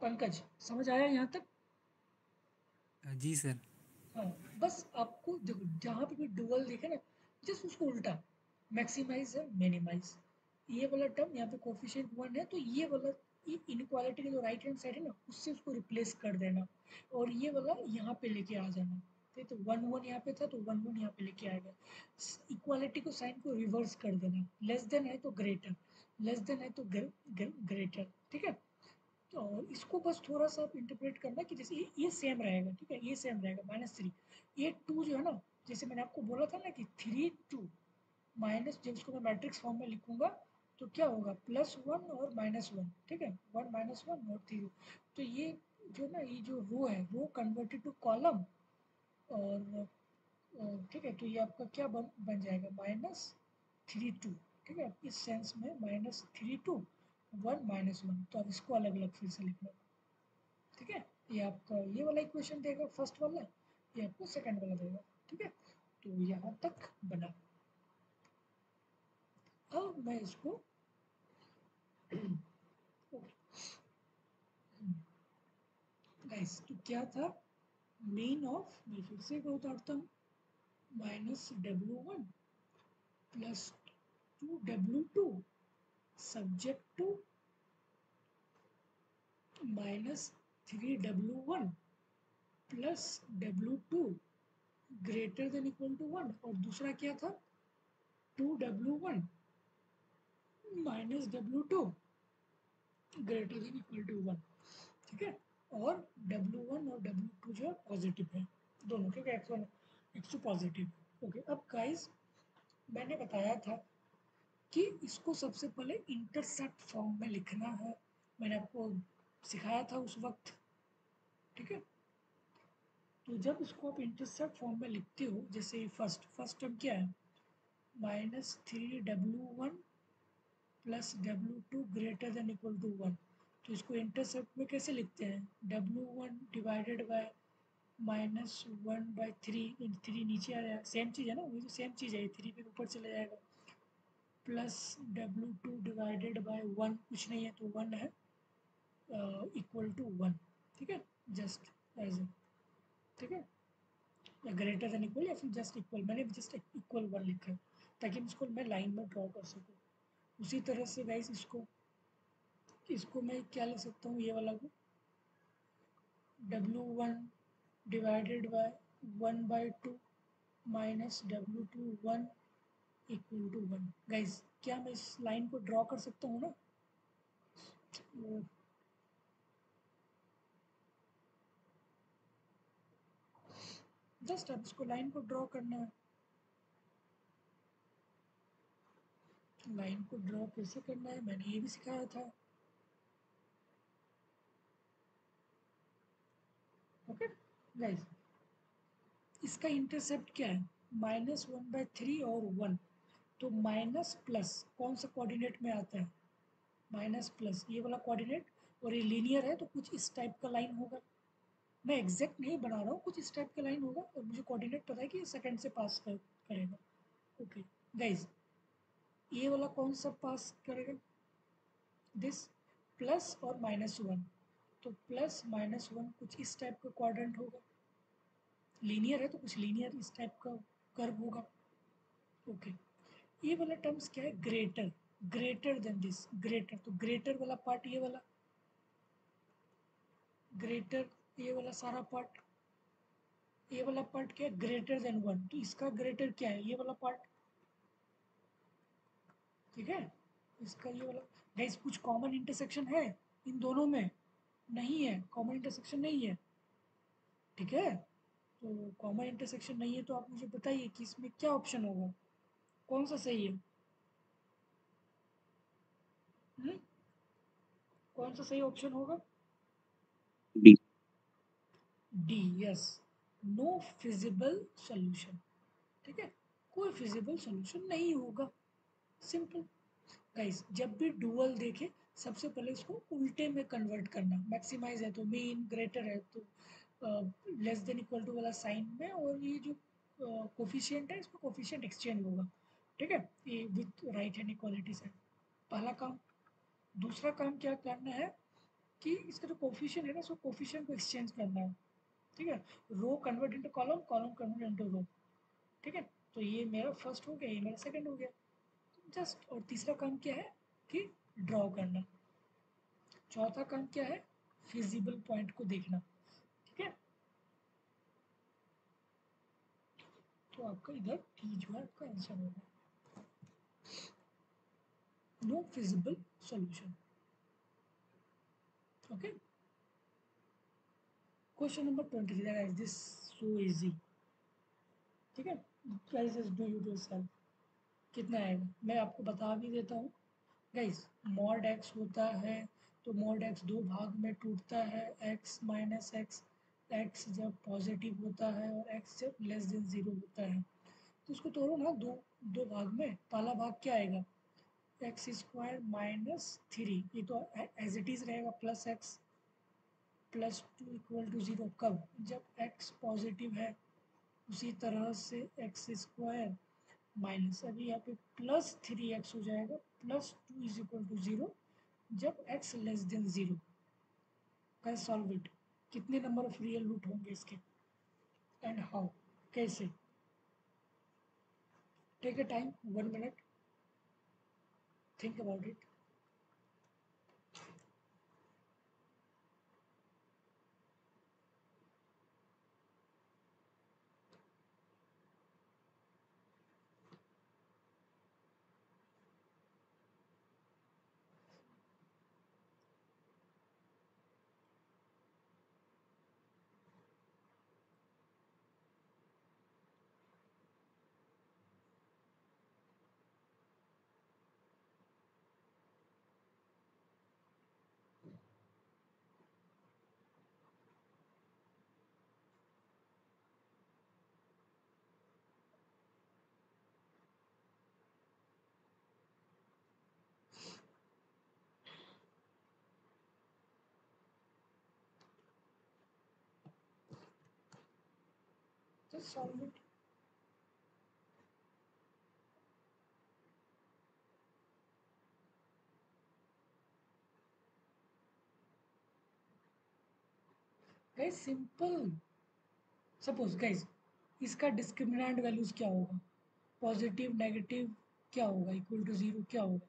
पंकज समझ आया यहाँ तक? जी सर। हाँ, बस आपको देखो जहाँ पे भी डुअल दिखे ना, जस्ट उसको उल्टा, मैक्सिमाइज है मिनिमाइज, ये वाला टर्म यहाँ पे कोफिशिएंट 1 है, तो ये वाला ये इनक्वालिटी के जो राइट हैंड साइड है ना उससे उसको रिप्लेस कर देना, और ये वाला यहाँ पे लेके आ जाना, ठीक है, तो 1 1 यहाँ पे था तो 1 1 यहाँ पे लेके आएगा, इक्वालिटी को साइन को रिवर्स कर देना, लेस देन है तो ग्रेटर, लेस देन है तो ग्रेटर, ठीक है। तो इसको बस थोड़ा सा आप इंटरप्रेट करना कि जैसे ये सेम रहेगा, ठीक है, ये सेम रहेगा -3, ये 2 जो है ना, जैसे मैंने आपको बोला था ना कि 3 2 माइनस, जब इसको मैं मैट्रिक्स फॉर्म में लिखूंगा तो क्या होगा +1 और -1, ठीक है, 1 -1 और 3, तो ये जो ना ये जो रो है वो कन्वर्टेड टू कॉलम, और ठीक है, तो ये आपका क्या बन जाएगा -3 2, ठीक है, इस सेंस में -3 2 1 -1, तो अब इसको अलग अलग फिर से लिखना, ठीक है, ये आपका ये वाला इक्वेशन देगा फर्स्ट वाला, ये आपको सेकंड वाला देगा, ठीक है, तो यहाँ तक बना। अब मैं इसको गाइस तो क्या था मीन ऑफ, मैं फिर से उतारता हूँ, -W1 plus 2W2 subject to -3W1 plus W2 greater than equal to 1, और दूसरा क्या था 2W1 minus W2 greater than equal to 1, ठीक है। और W1 और W2 जो है पॉजिटिव है दोनों, ठीक है, X1 X2 पॉजिटिव। ओके, अब गाइस मैंने बताया था कि इसको सबसे पहले इंटरसेप्ट फॉर्म में लिखना है, मैंने आपको सिखाया था उस वक्त, ठीक है। तो जब इसको आप इंटरसेप्ट फॉर्म में लिखते हो, जैसे फर्स्ट टर्म क्या है -3W1 plus W2 greater than equal to 1, तो इसको इंटरसेप्ट में कैसे लिखते हैं W1 डिवाइडेड बाय -1/3, 3 नीचे आ जाएगा, सेम चीज़ है ना, वही तो सेम चीज़ है, 3 पे ऊपर चले जाएगा, प्लस W2 डिवाइडेड बाय 1, कुछ नहीं है तो 1 है, इक्वल टू 1, ठीक है, जस्ट एज ए, ठीक है, या ग्रेटर देन इक्वल या फिर जस्ट इक्वल, मैंने जस्ट इक्वल 1 लिखा है ताकि इसको मैं लाइन में ड्रॉ कर सकूँ। उसी तरह से गाइस इसको मैं क्या लिख सकता हूँ, ये वाला को W1 divided by 1/2 minus W2 1 equal to 1। Guys क्या मैं इस लाइन को ड्रॉ कर सकता हूँ ना, जस्ट अब इसको लाइन को ड्रॉ करना है। लाइन को ड्रॉ कैसे करना है मैंने ये भी सिखाया था, ओके गाइस। इसका इंटरसेप्ट क्या है -1/3 और 1, तो माइनस प्लस कौन सा कोऑर्डिनेट में आता है माइनस प्लस, ये वाला कोऑर्डिनेट, और ये लीनियर है तो कुछ इस टाइप का लाइन होगा, मैं एग्जैक्ट नहीं बना रहा हूँ, कुछ इस टाइप का लाइन होगा, और मुझे कोऑर्डिनेट पता है कि सेकंड से पास करेगा। ओके गाइस, ये वाला कौन सा पास करेगा दिस, प्लस और -1, तो प्लस -1 कुछ इस टाइप का क्वाड्रेंट होगा, लीनियर है तो कुछ लीनियर इस टाइप का कर्व होगा। ओके, ये वाला टर्म्स क्या है greater, greater than this, greater, तो ग्रेटर वाला पार्ट ये वाला, ग्रेटर ये वाला सारा पार्ट, ये वाला पार्ट क्या है ग्रेटर देन 1, तो इसका ग्रेटर क्या है ये वाला पार्ट, ठीक है, इसका ये वाला। गाइस कुछ कॉमन इंटरसेक्शन है इन दोनों में, नहीं है, कॉमन इंटरसेक्शन नहीं है, ठीक है। तो कॉमन इंटरसेक्शन नहीं है तो आप मुझे बताइए कि इसमें क्या ऑप्शन होगा, कौन सा सही है, हुँ? कौन सा सही ऑप्शन होगा D. D, yes, no feasible solution, ठीक है, कोई फिजिबल सॉल्यूशन नहीं होगा, सिंपल। गाइस जब भी डुअल देखे सबसे पहले इसको उल्टे में कन्वर्ट करना, मैक्सिमाइज है तो मीन, ग्रेटर है तो लेस देन इक्वल टू वाला साइन में, और ये जो कोफिशिएंट है इसमें कोफिशिएंट एक्सचेंज होगा, ठीक है, ये विथ राइट हैंड इक्वालिटी से पहला काम। दूसरा काम क्या करना है कि इसका जो कोफिशिएंट है ना, इसको कोफिशिएंट को एक्सचेंज करना है, ठीक है, row convert into column, column convert into row, ठीक है, तो ये मेरा फर्स्ट हो गया, ये मेरा सेकंड हो गया, जस्ट। और तीसरा काम क्या है कि ड्रॉ करना, चौथा काम क्या है फिजिबल पॉइंट को देखना, ठीक है। तो आपका इधर टी जो है आपका आंसर होगा, no feasible solution, okay. Question number 23, is this so easy, ठीक है, guys just do it yourself. कितना आएगा मैं आपको बता भी देता हूँ गाइस, मॉड एक्स होता है तो मॉड एक्स दो भाग में टूटता है, एक्स माइनस एक्स, एक्स जब पॉजिटिव होता है और एक्स जब लेस देन 0 होता है, तो उसको तोड़ो ना दो दो भाग में, पहला भाग क्या आएगा एक्स स्क्वायर -3, ये तो एज इट इज़ रहेगा, plus X plus 2 equal to 0, कब जब एक्स पॉजिटिव है। उसी तरह से एक्स स्क्वायर माइनस, अभी यहाँ पे +3x हो जाएगा, +2 इज इक्वल टू 0 जब x लेस देन 0। कैसे सॉल्व इट, कितने नंबर ऑफ रियल रूट होंगे इसके, एंड हाउ, कैसे, take a time 1 minute, think about it. Just solve it. Guys, simple. Suppose guys, इसका डिस्क्रिमिनेंट वैल्यूज क्या होगा? पॉजिटिव, नेगेटिव क्या होगा? इक्वल टू जीरो क्या होगा?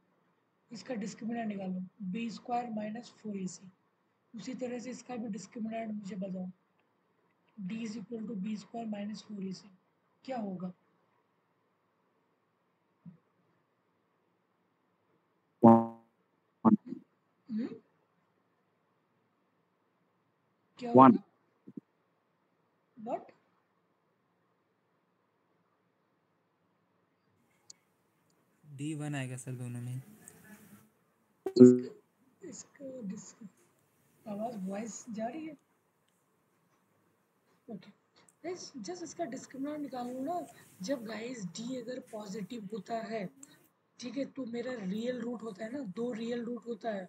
इसका डिस्क्रिमिनेंट निकालो, बी स्क्वायर माइनस 4ac। उसी तरह से इसका भी डिस्क्रिमिनेंट मुझे बताओ, D is equal to B square minus 4ac क्या होगा? One. हम्म? क्या One. होगा? बट D1 आएगा सर दोनों में। इसका इसका आवाज वॉइस जा रही है? ओके गाइस, जस्ट इसका डिस्क्रिमिनेंट निकालो ना। जब गाइस डी अगर पॉजिटिव होता है, ठीक है, तो मेरा रियल रूट होता है ना, दो रियल रूट होता है।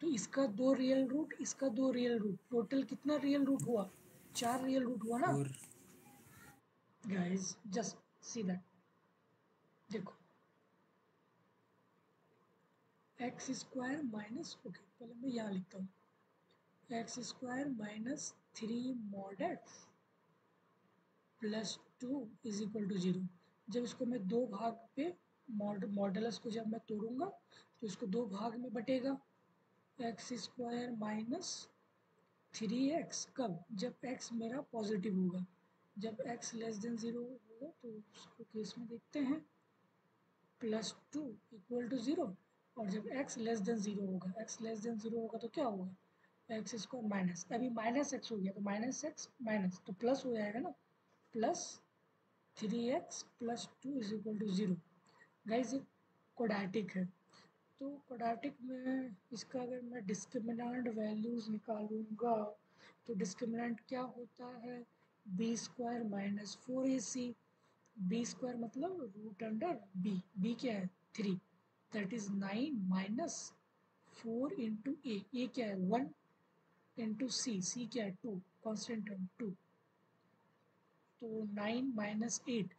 तो इसका दो रियल रूट, इसका दो रियल रूट, टोटल कितना रियल रूट हुआ? 4 रियल रूट हुआ ना 4। गाइस। जस्ट सी दैट, देखो एक्स स्क्वायर माइनस, ओके पहले मैं यहाँ लिखता हूँ, X square minus 3 mod X plus 2 is equal to 0। जब इसको मैं दो भाग पे, मॉडलस को जब मैं तोड़ूंगा तो इसको दो भाग में बटेगा। एक्स स्क्वायर माइनस 3x कब? जब x मेरा पॉजिटिव होगा। जब x लेस देन 0 होगा तो उसको केस में देखते हैं, प्लस 2 इक्वल टू 0। और जब x लेस देन 0 होगा, x लेस देन 0 होगा तो क्या होगा? एक्स स्क्वायर माइनस, अभी माइनस एक्स हो गया तो माइनस एक्स माइनस तो प्लस हो जाएगा ना, plus 3x plus 2 is equal to 0। Guys ये क्वाड्रेटिक है, तो क्वाड्रेटिक में इसका अगर मैं डिस्क्रिमिनेंट वैल्यूज निकालूंगा तो डिस्क्रिमिनेंट क्या होता है? B square minus 4ac। B square मतलब रूट अंडर बी क्या है? 3, that is 9 minus 4 into A क्या है? 1 इंटू सी क्या है? 2, कॉन्स्टेंट टर्म 2, तो 9 माइनस 8।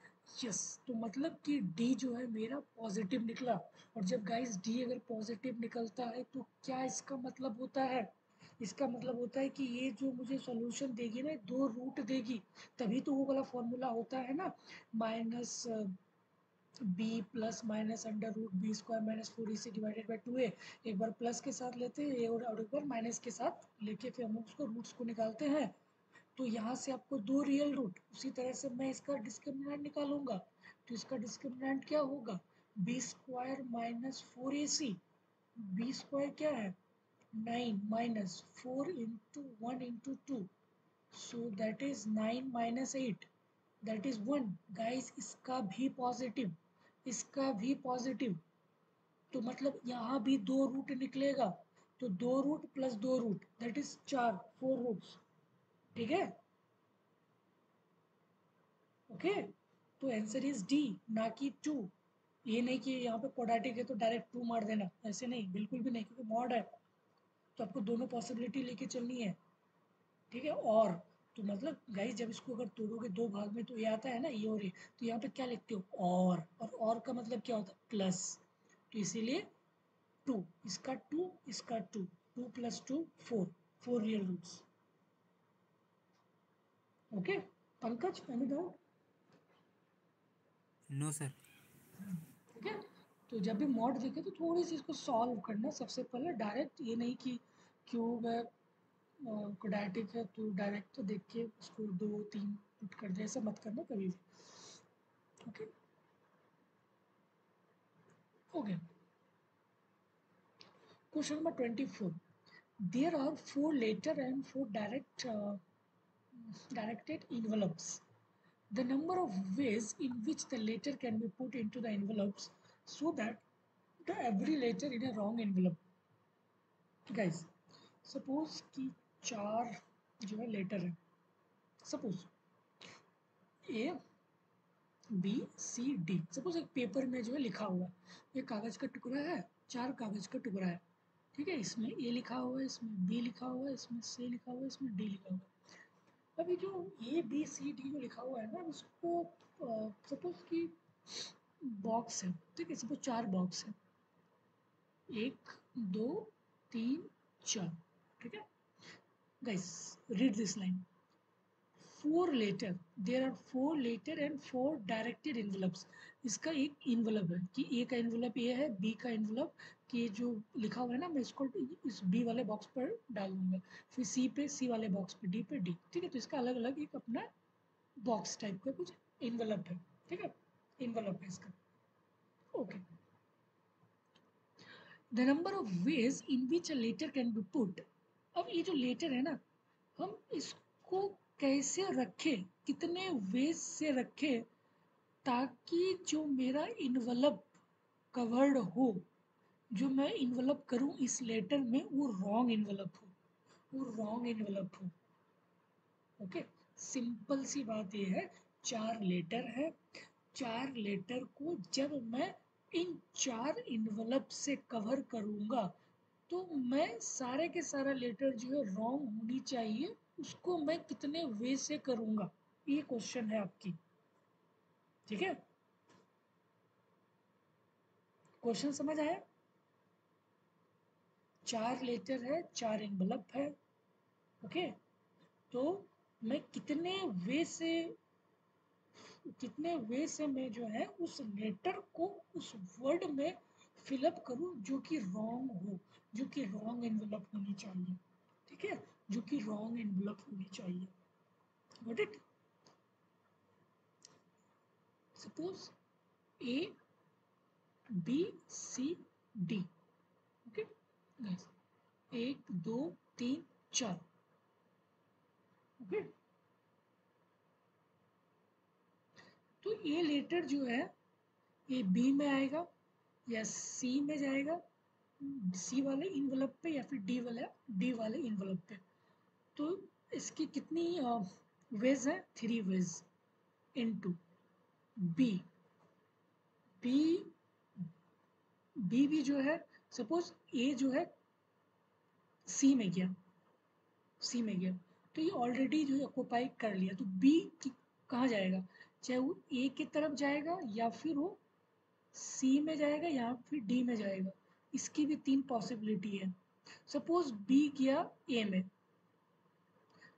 यस, तो मतलब कि डी जो है मेरा पॉजिटिव निकला। और जब गाइस डी अगर पॉजिटिव निकलता है तो क्या इसका मतलब होता है? इसका मतलब होता है कि ये जो मुझे सॉल्यूशन देगी ना, दो रूट देगी। तभी तो वो वाला फॉर्मूला होता है ना, minus B plus minus under root B square minus 4ac divided by 2a। एक बार प्लस के साथ लेते हैं और एक बार माइनस के साथ लेके फिर हम उसको रूट्स को निकालते हैं। तो यहाँ से आपको दो रियल रूट, उसी तरह से मैं इसका डिस्क्रिमिनेंट निकालूंगा तो इसका डिस्क्रिमिनेंट क्या होगा? B square minus 4ac। B square क्या है? 9 minus 4 into 1 into 2, so that is 9 minus 8, that is 1। Guys इसका भी पॉजिटिव, इसका भी पॉजिटिव, तो मतलब यहाँ भी दो रूट निकलेगा। तो दो रूट प्लस दो रूट दैट इज 4, 4 रूट्स। ठीक है, ओके। तो आंसर इज डी, ना कि 2। ये नहीं कि यहाँ पे क्वाड्रेटिक है तो डायरेक्ट 2 मार देना, ऐसे नहीं, बिल्कुल भी नहीं, क्योंकि मॉड है तो आपको दोनों पॉसिबिलिटी लेके चलनी है। ठीक है, और तो मतलब गाइस जब इसको अगर तोड़ोगे दो भाग में तो ये आता है ना, ये और ये, तो यहाँ पे क्या लिखते हो? और का मतलब क्या होता है? प्लस। तो इसीलिए 2, इसका 2, इसका 2, 2 plus 2 4, 4 real roots. Okay Pankaj, any doubt? No sir. ठीक है, तो जब भी मॉड देखे तो थोड़ी सी इसको सॉल्व करना सबसे पहले, डायरेक्ट ये नहीं कि क्यूब है क्वाड्रेटिक है तो डायरेक्ट तो देख के उसको 2 3 पुट कर दे, ऐसा मत करना कभी भी। Okay okay, question number 24। There are 4 letter and 4 directed envelopes. The number of ways in which the letter can be put into the envelopes so that the every letter in a wrong envelope. Guys, suppose कि चार जो है letter है, suppose A B C D. Suppose एक paper में जो है लिखा हुआ है, एक कागज का टुकड़ा है, चार कागज का टुकड़ा है। ठीक है, इसमें ए लिखा हुआ है, इसमें बी लिखा हुआ है, इसमें सी लिखा हुआ है, इसमें डी लिखा हुआ है। अभी जो ABCD जो लिखा हुआ है ना, उसको सपोज कि बॉक्स है, ठीक है, सपोज 4 बॉक्स है, 1 2 3 4, ठीक है guys, read this line, 4 letter, there are 4 letter and 4 directed envelopes. इसका एक इन्वेलप है कि ए का इन्वेलप ये है, बी का इन्वेलप कि जो लिखा हुआ है ना, मैं इसको इस बी वाले बॉक्स पर डाल दूंगा, फिर सी पे सी वाले बॉक्स पे, डी पे डी, ठीक है। तो इसका अलग अलग एक अपना बॉक्स टाइप का कुछ इन्वेलप है, ठीक है, इन्वेलप है इसका, okay. The number of ways in which a letter can be put. अब ये जो लेटर है ना, हम इसको कैसे रखें, कितने वेज से रखें ताकि जो मेरा इन्वेलप कवर्ड हो, जो मैं इन्वेलप करूं इस लेटर में, वो रॉन्ग इन्वेलप हो, वो रॉन्ग इन्वेलप हो, ओके। सिंपल सी बात ये है, 4 लेटर है, 4 लेटर को जब मैं इन 4 इन्वेलप से कवर करूंगा, तो मैं सारे के सारा लेटर जो है रॉन्ग होनी चाहिए, उसको मैं कितने वे से करूंगा, ये क्वेश्चन है आपकी, ठीक है। क्वेश्चन समझ आया? 4 लेटर है, 4 एनवलप है, ओके। तो मैं कितने वे से मैं जो है उस लेटर को उस वर्ड में फिलअप करूं जो कि रॉन्ग हो, जो कि रॉन्ग एनवलप होनी चाहिए, ठीक है, जो कि रॉन्ग एनवलप होनी चाहिए, got it. Suppose A B C D, okay guys, 1 2 3 4, okay. तो ये लेटर जो है ये बी में आएगा या सी में जाएगा, सी वाले इन्वेलप पे, या फिर डी वाले इन्वेलप पे। तो इसकी कितनी वेज है? 3 ways into B, B B भी जो है, सपोज ए जो है सी में गया, सी में गया, तो ये ऑलरेडी जो है ऑक्यूपाई कर लिया, तो बी कहाँ जाएगा? चाहे वो ए की तरफ जाएगा, या फिर वो सी में जाएगा, या फिर डी में जाएगा। इसकी भी 3 पॉसिबिलिटी है। सपोज बी गया ए में,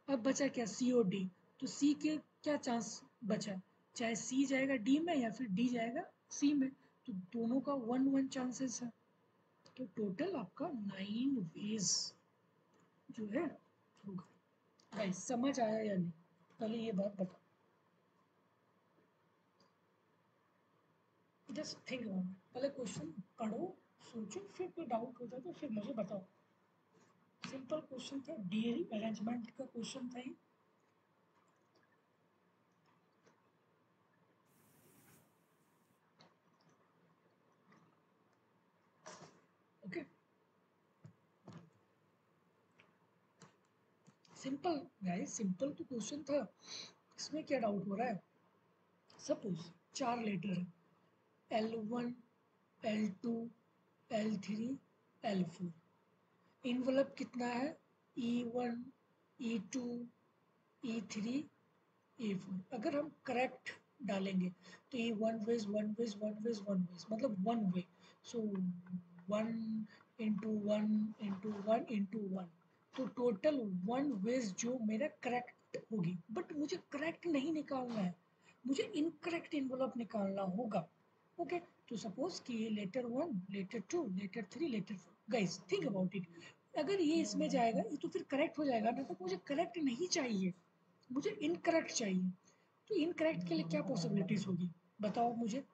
अब बचा क्या? सी और डी। तो सी के क्या चांस बचा? चाहे सी जाएगा डी में या फिर डी जाएगा सी में, तो दोनों का 1-1 चांसेस है। तो टोटल आपका 9 वेज जो है होगा। गाइस समझ आया या नहीं, पहले ये बात बताओ, जस्ट थिंक अबाउट इट। पहले क्वेश्चन पढ़ो, सोचो, फिर कोई डाउट हो जाए तो फिर मुझे बताओ। सिंपल क्वेश्चन था, डी अरेंजमेंट का क्वेश्चन था ये, ओके। सिंपल गाइस, सिंपल तो क्वेश्चन था, इसमें क्या डाउट हो रहा है? सपोज 4 लेटर है, L1 L2 L3 L4, envelope कितना है? E1 E2 E3 E4। अगर हम करेक्ट डालेंगे तो ये वन वेज मतलब 1 वे, सो 1 × 1 × 1 × 1, तो टोटल 1 वेज जो मेरा करेक्ट होगी, बट मुझे करेक्ट नहीं निकालना है, मुझे इनकरेक्ट इन्वेलप निकालना होगा, ओके। तो सपोज कि ये letter 1 letter 2 letter 3 letter 4, guys think about it, अगर ये इसमें जाएगा ये तो फिर करेक्ट हो जाएगा ना, तो मुझे करेक्ट नहीं चाहिए, मुझे इनकरेक्ट चाहिए। तो इनकरेक्ट के लिए क्या पॉसिबिलिटीज होगी, बताओ मुझे।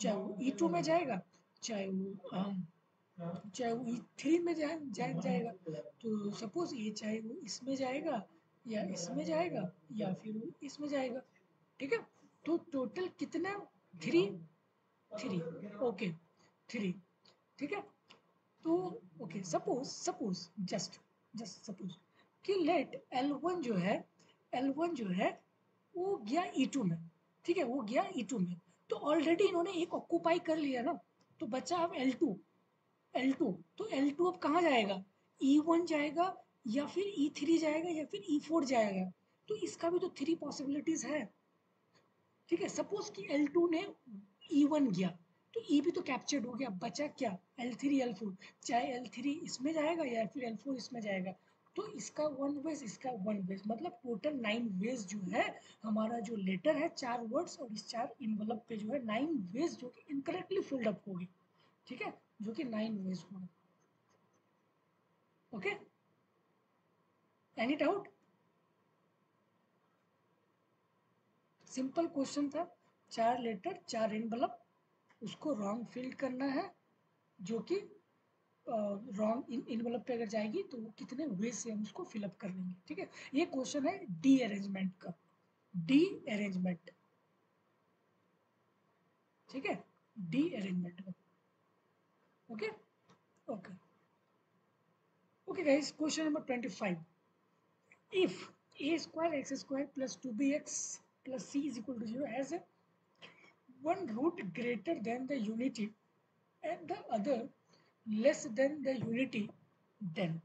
चाहे वो E2 में जाएगा, चाहे वो चाहे वो E3 में जाएगा। तो सपोज ये चाहे वो इसमें जाएगा या इसमें जाएगा या फिर वो इसमें जाएगा, ठीक है। तो टोटल कितना? 3 3, ओके, 3, ठीक है। तो ओके, सपोज जस्ट सपोज कि लेट L1 जो है, L1 जो है वो गया E2 में, ठीक है, वो गया E2 में, तो ऑलरेडी इन्होंने एक ऑक्यूपाई कर लिया ना, तो बचा अब L2, तो L2 अब कहाँ जाएगा? E1 जाएगा या फिर E3 जाएगा या फिर E4 जाएगा, तो इसका भी तो 3 पॉसिबिलिटीज है, ठीक है। सपोज कि L2 ने E1 गया, तो E भी तो कैप्चर्ड हो गया, बचा क्या L3 L4, चाहे L3 इसमें जाएगा या फिर L4 इसमें जाएगा। तो इसका 1 वेज, इसका 1 वेज, मतलब टोटल 9 वेज जो है हमारा जो लेटर है 4 वर्ड्स और इस 4 इन्वलप पे जो है 9 वेज जो कि इनकरेक्टली फिल्ड अप होगी, ठीक है, जो कि 9 वेज होगा। Okay, any doubt? Simple question था, 4 लेटर 4 इन्वलप, उसको रॉन्ग फिल करना है, जो कि रॉन्ग इनवलप पे अगर जाएगी तो वो कितने वे से हम उसको फिलअप कर लेंगे, ठीक है। ये क्वेश्चन है डी अरेंजमेंट का, डी अरेंजमेंट, ठीक है, डी अरेंजमेंट का। Okay okay okay guys, question number 25, if a square x square plus 2bx plus c is equal to 0 has a one root greater than the unity and the other less than the unity, then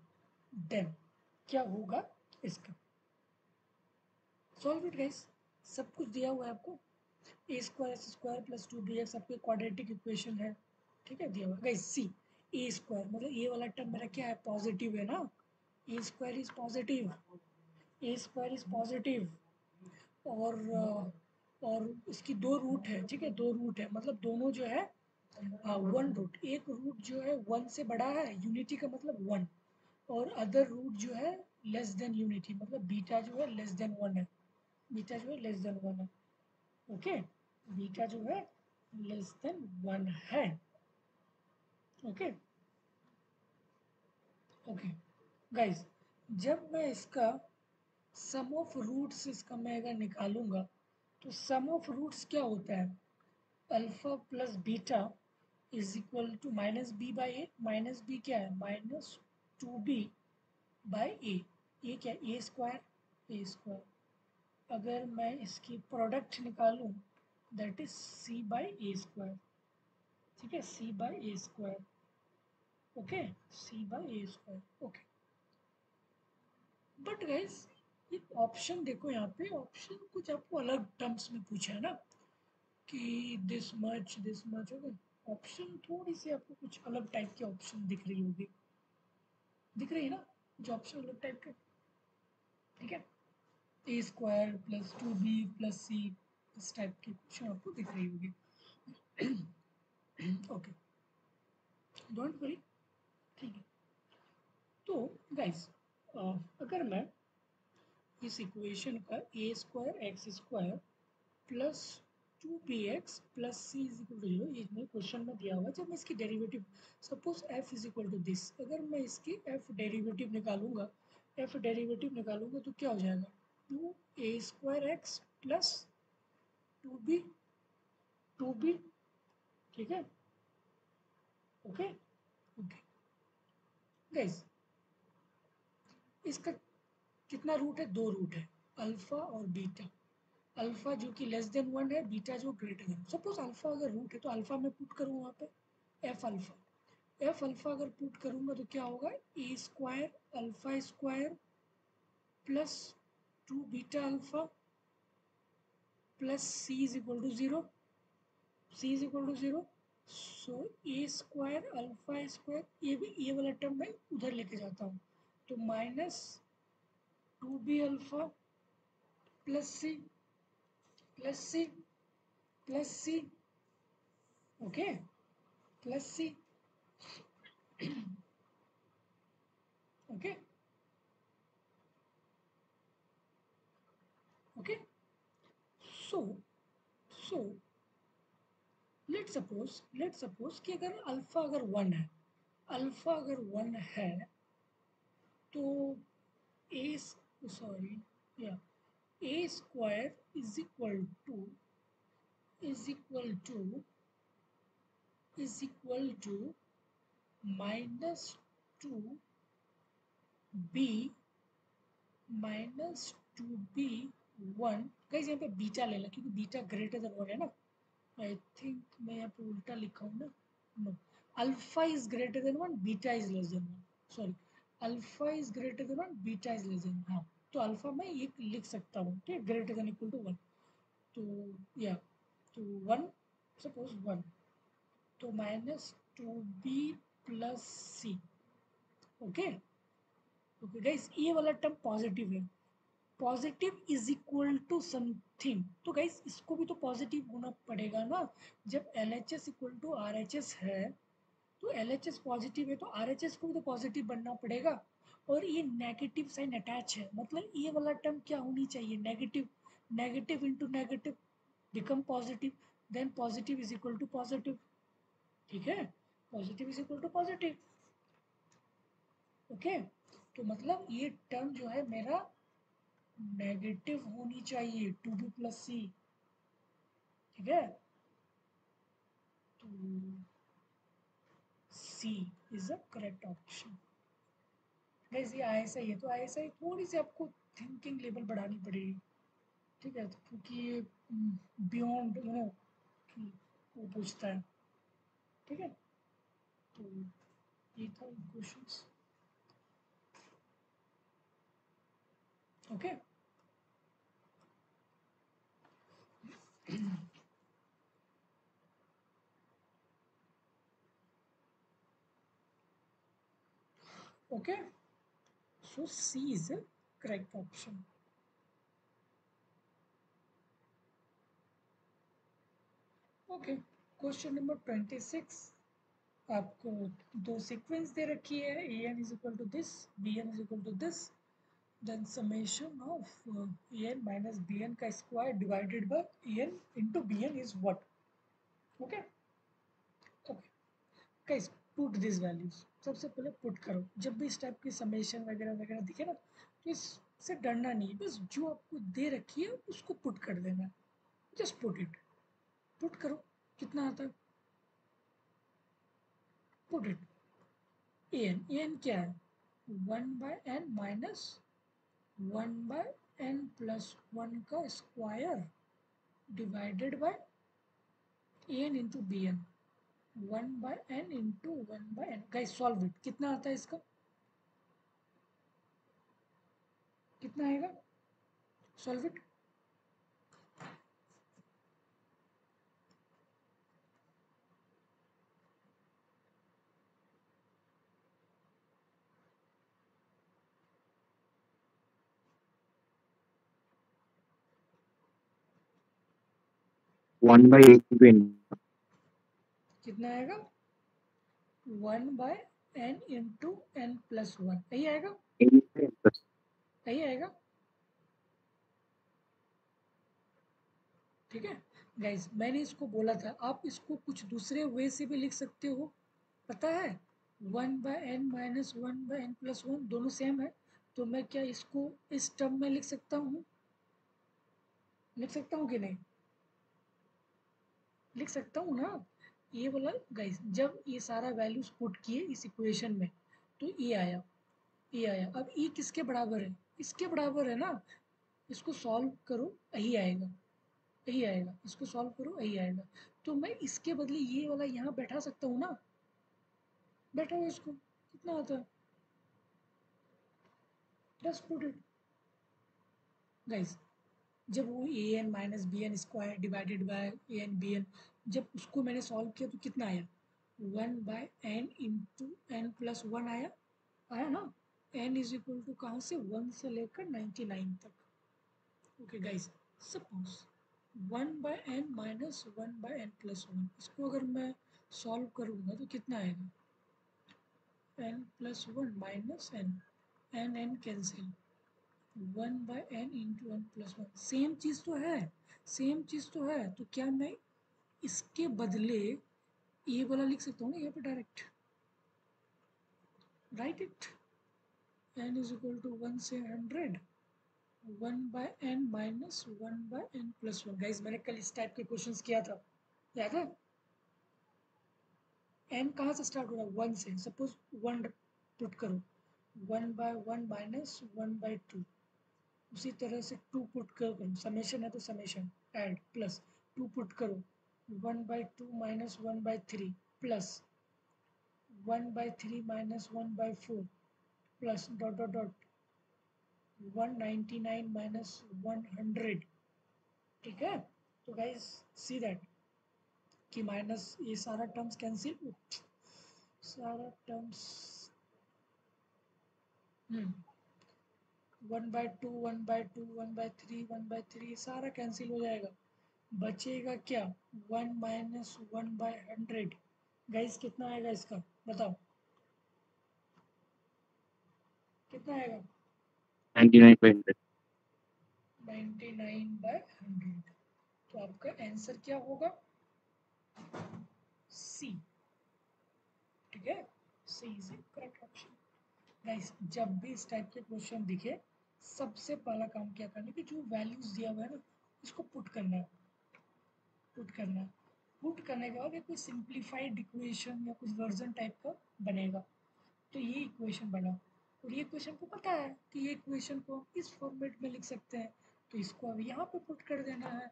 क्या होगा इसका? Solve it guys, सब कुछ दिया हुआ है आपको, A square x square plus 2bx आपके क्वाड्रेटिक इक्वेशन है, ठीक है, दिया हुआ है गाइस। सी ए स्क्वायर मतलब ए वाला टर्म मेरा क्या है, पॉजिटिव है ना, A square is positive, A square is positive, और और इसकी 2 रूट है, ठीक है, 2 रूट है, मतलब दोनों जो है 1 रूट, एक रूट जो है 1 से बड़ा है, यूनिटी का मतलब 1, और अदर रूट जो है लेस देन यूनिटी, मतलब बीटा जो है लेस देन 1 है, बीटा जो है लेस देन 1 है, ओके, बीटा जो है लेस देन 1 है, ओके ओके गाइस। जब मैं इसका सम ऑफ रूट्स इसका मैं अगर निकालूंगा, तो सम ऑफ रूट्स क्या होता है, alpha plus beta is equal to minus B by A, minus B क्या है, माइनस 2b बाई ए, ये क्या, ए स्क्वायर, ए स्क्वायर, अगर मैं इसकी प्रोडक्ट निकालूं that is C by A square, ठीक है, C by A square, okay, C by A square, okay. But guys ये ऑप्शन देखो, यहाँ पे ऑप्शन कुछ आपको अलग टर्म्स में पूछा है ना, कि दिस मच, ओके, ऑप्शन थोड़ी सी आपको कुछ अलग टाइप के ऑप्शन दिख रही होगी, दिख रही है ना, जो ऑप्शन अलग टाइप के, ठीक है, ए स्क्वायर प्लस 2b प्लस सी, इस टाइप की क्वेश्चन आपको दिख रही होगी, ओके, डोंट वरी, ठीक है। तो गाइस अगर मैं इस इक्वेशन का a square x square plus 2bx plus c is equal to 0, ये क्वेश्चन में दिया हुआ है, जब मैं इसकी derivative suppose f is equal to this, अगर मैं इसकी f डेरिवेटिव निकालूंगा, f डेरिवेटिव निकालूंगा तो क्या हो जाएगा, 2a square x plus 2b, 2b, ठीक है, ओके ओके गाइस। इसका कितना रूट है, 2 रूट है, अल्फा और बीटा, अल्फा जो कि लेस देन 1 है, बीटा जो ग्रेटर देन, सपोज अल्फा अगर रूट है तो अल्फा में पुट करूँ वहाँ पे एफ अल्फा, एफ अल्फा अगर पुट करूँगा तो क्या होगा, a square alpha square plus 2 beta alpha plus c is equal to 0, c is equal to 0, so a square alpha square, ये भी ये वाला टर्म मैं उधर लेके जाता हूँ, तो minus 2b alpha plus c plus c plus सी, ओके, प्लस सी, okay okay, so so let suppose कि अगर अल्फा अगर 1 है, अल्फा अगर 1 है, तो ए, सॉरी, या a square two is equal to is equal to minus 2b minus 2b 1, guys यहाँ पे बीटा लेना क्योंकि बीटा ग्रेटर देन 1 है ना, आई थिंक मैं यहाँ पे उल्टा लिखा हूँ ना, no, alpha is greater than 1, beta is less than 1, sorry, alpha is greater than 1, beta is less than 1, हाँ, तो अल्फा मैं ये लिख सकता हूँ, ठीक है, ग्रेटर देन इक्वल टू 1। तो या तो 1, सपोज 1, तो माइनस 2b प्लस सी। ओके ओके गाइस, ये वाला टर्म पॉजिटिव है, positive is equal to something. तो गाइस इसको भी तो पॉजिटिव होना पड़ेगा ना। जब L H S equal to R H S है, तो एल एच एस पॉजिटिव है, तो आर एच एस को भी तो पॉजिटिव बनना पड़ेगा। और ये नेगेटिव साइन अटैच है, मतलब ये वाला टर्म क्या होनी चाहिए, negative. Negative into negative become positive, then positive is equal to positive. ठीक है, positive is equal to positive. Okay, तो मतलब ये टर्म जो है मेरा नेगेटिव होनी चाहिए, 2b प्लस सी। ठीक है, तो C is the correct option. Guys ये ऐसा ही है, तो ऐसा ही थोड़ी सी आपको थिंकिंग लेवल बढ़ानी पड़ेगी। ठीक है, तो क्योंकि ये बियॉन्ड वो पूछता है। ठीक है, तो ये था questions. Okay, okay, so C is the correct option. Okay, question number 26। आपको दो सीक्वेंस दे रखी है, a n is equal to this, b n is equal to this, then summation of a n minus b n का square divided by a n into B n is what. Okay okay guys, put this values. सबसे पहले put करो, जब भी इस type की summation वगैरह वगैरह दिखे ना, तो इससे डरना नहीं है, बस जो आपको दे रखी है उसको पुट कर देना है। जस्ट पुट इट, पुट करो, कितना आता है, पुट इट। ए एन क्या है, 1/n माइनस 1/n प्लस 1 का square divided by N into B N, 1/n into 1/n। Guys solve it, कितना आता है इसका, कितना आएगा, solve it. One by into N, कितना आएगा, 1/n इंटू n प्लस 1, यही आएगा, एन प्लस यही आएगा। ठीक है गाइज, मैंने इसको बोला था, आप इसको कुछ दूसरे वे से भी लिख सकते हो, पता है। 1/n माइनस 1/n प्लस 1 दोनों सेम है, तो मैं क्या इसको इस टर्म में लिख सकता हूँ, लिख सकता हूँ कि नहीं, लिख सकता हूँ ना। ये बोला गाइस, जब ये सारा वैल्यूज पुट किए इस इक्वेशन में, तो ये आया, ये आया। अब ये किसके बराबर है, इसके बराबर है ना। इसको सॉल्व करो, यही आएगा, यही आएगा, इसको सॉल्व करो, यही आएगा। तो मैं इसके बदले ये वाला यहाँ बैठा सकता हूँ ना, बैठा हुआ इसको, कितना आता है, जस्ट पुट इट। गाइस, जब वो a n minus b n square divided by a n b n, जब उसको मैंने सॉल्व किया तो कितना आया, 1/n इंटू एन प्लस 1 आया, आया ना। n इज इक्वल टू कहाँ से, 1 से लेकर 99 तक। Okay guys, suppose 1/n minus 1/n plus 1, इसको अगर मैं सॉल्व करूँगा तो कितना आएगा, n plus 1 minus n, n cancel, 1/n into n plus 1, same चीज़ तो है, सेम चीज़ तो है। तो क्या मैं इसके बदले ये वाला लिख सकता हूँ ना यहाँ पे direct, write it, n is equal to 1 से 100, 1/n minus 1/n plus 1। Guys, मैंने कल इस टाइप के क्वेश्चंस किया था, याद है। n कहाँ से स्टार्ट हो रहा है, 1 से, सपोज 1 पुट करो, 1/1 माइनस 1/2, उसी तरह से 2 पुट करो, समेशन है तो समेशन ऐड प्लस 2 पुट करो, 1/2 minus 1/3 plus 1/3 minus 1/4 plus dot dot dot 199 minus 100, ठीक है। तो गाइस सी दैट कि माइनस ये सारा टर्म्स कैंसिल, सारा टर्म्स 1/2 1/2 1/3 1/3 सारा कैंसिल हो जाएगा, बचेगा क्या 1 माइनस 1/100। गाइस कितना आएगा इसका बताओ, कितना आएगा 99/100. 99/100। तो आपका आंसर क्या होगा सी, ठीक है, सी इज करेक्ट ऑप्शन। गाइस जब भी इस टाइप के क्वेश्चन दिखे सबसे पहला काम क्या करना है कि जो वैल्यूज दिया हुआ है ना इसको पुट करना है, पुट करना है। पुट करने के बाद कोई सिंप्लीफाइड इक्वेशन या कुछ वर्जन टाइप का बनेगा। तो ये इक्वेशन बना और ये इक्वेशन को पता है कि ये इक्वेशन को इस फॉर्मेट में लिख सकते हैं, तो इसको अब यहाँ पे पुट कर देना है।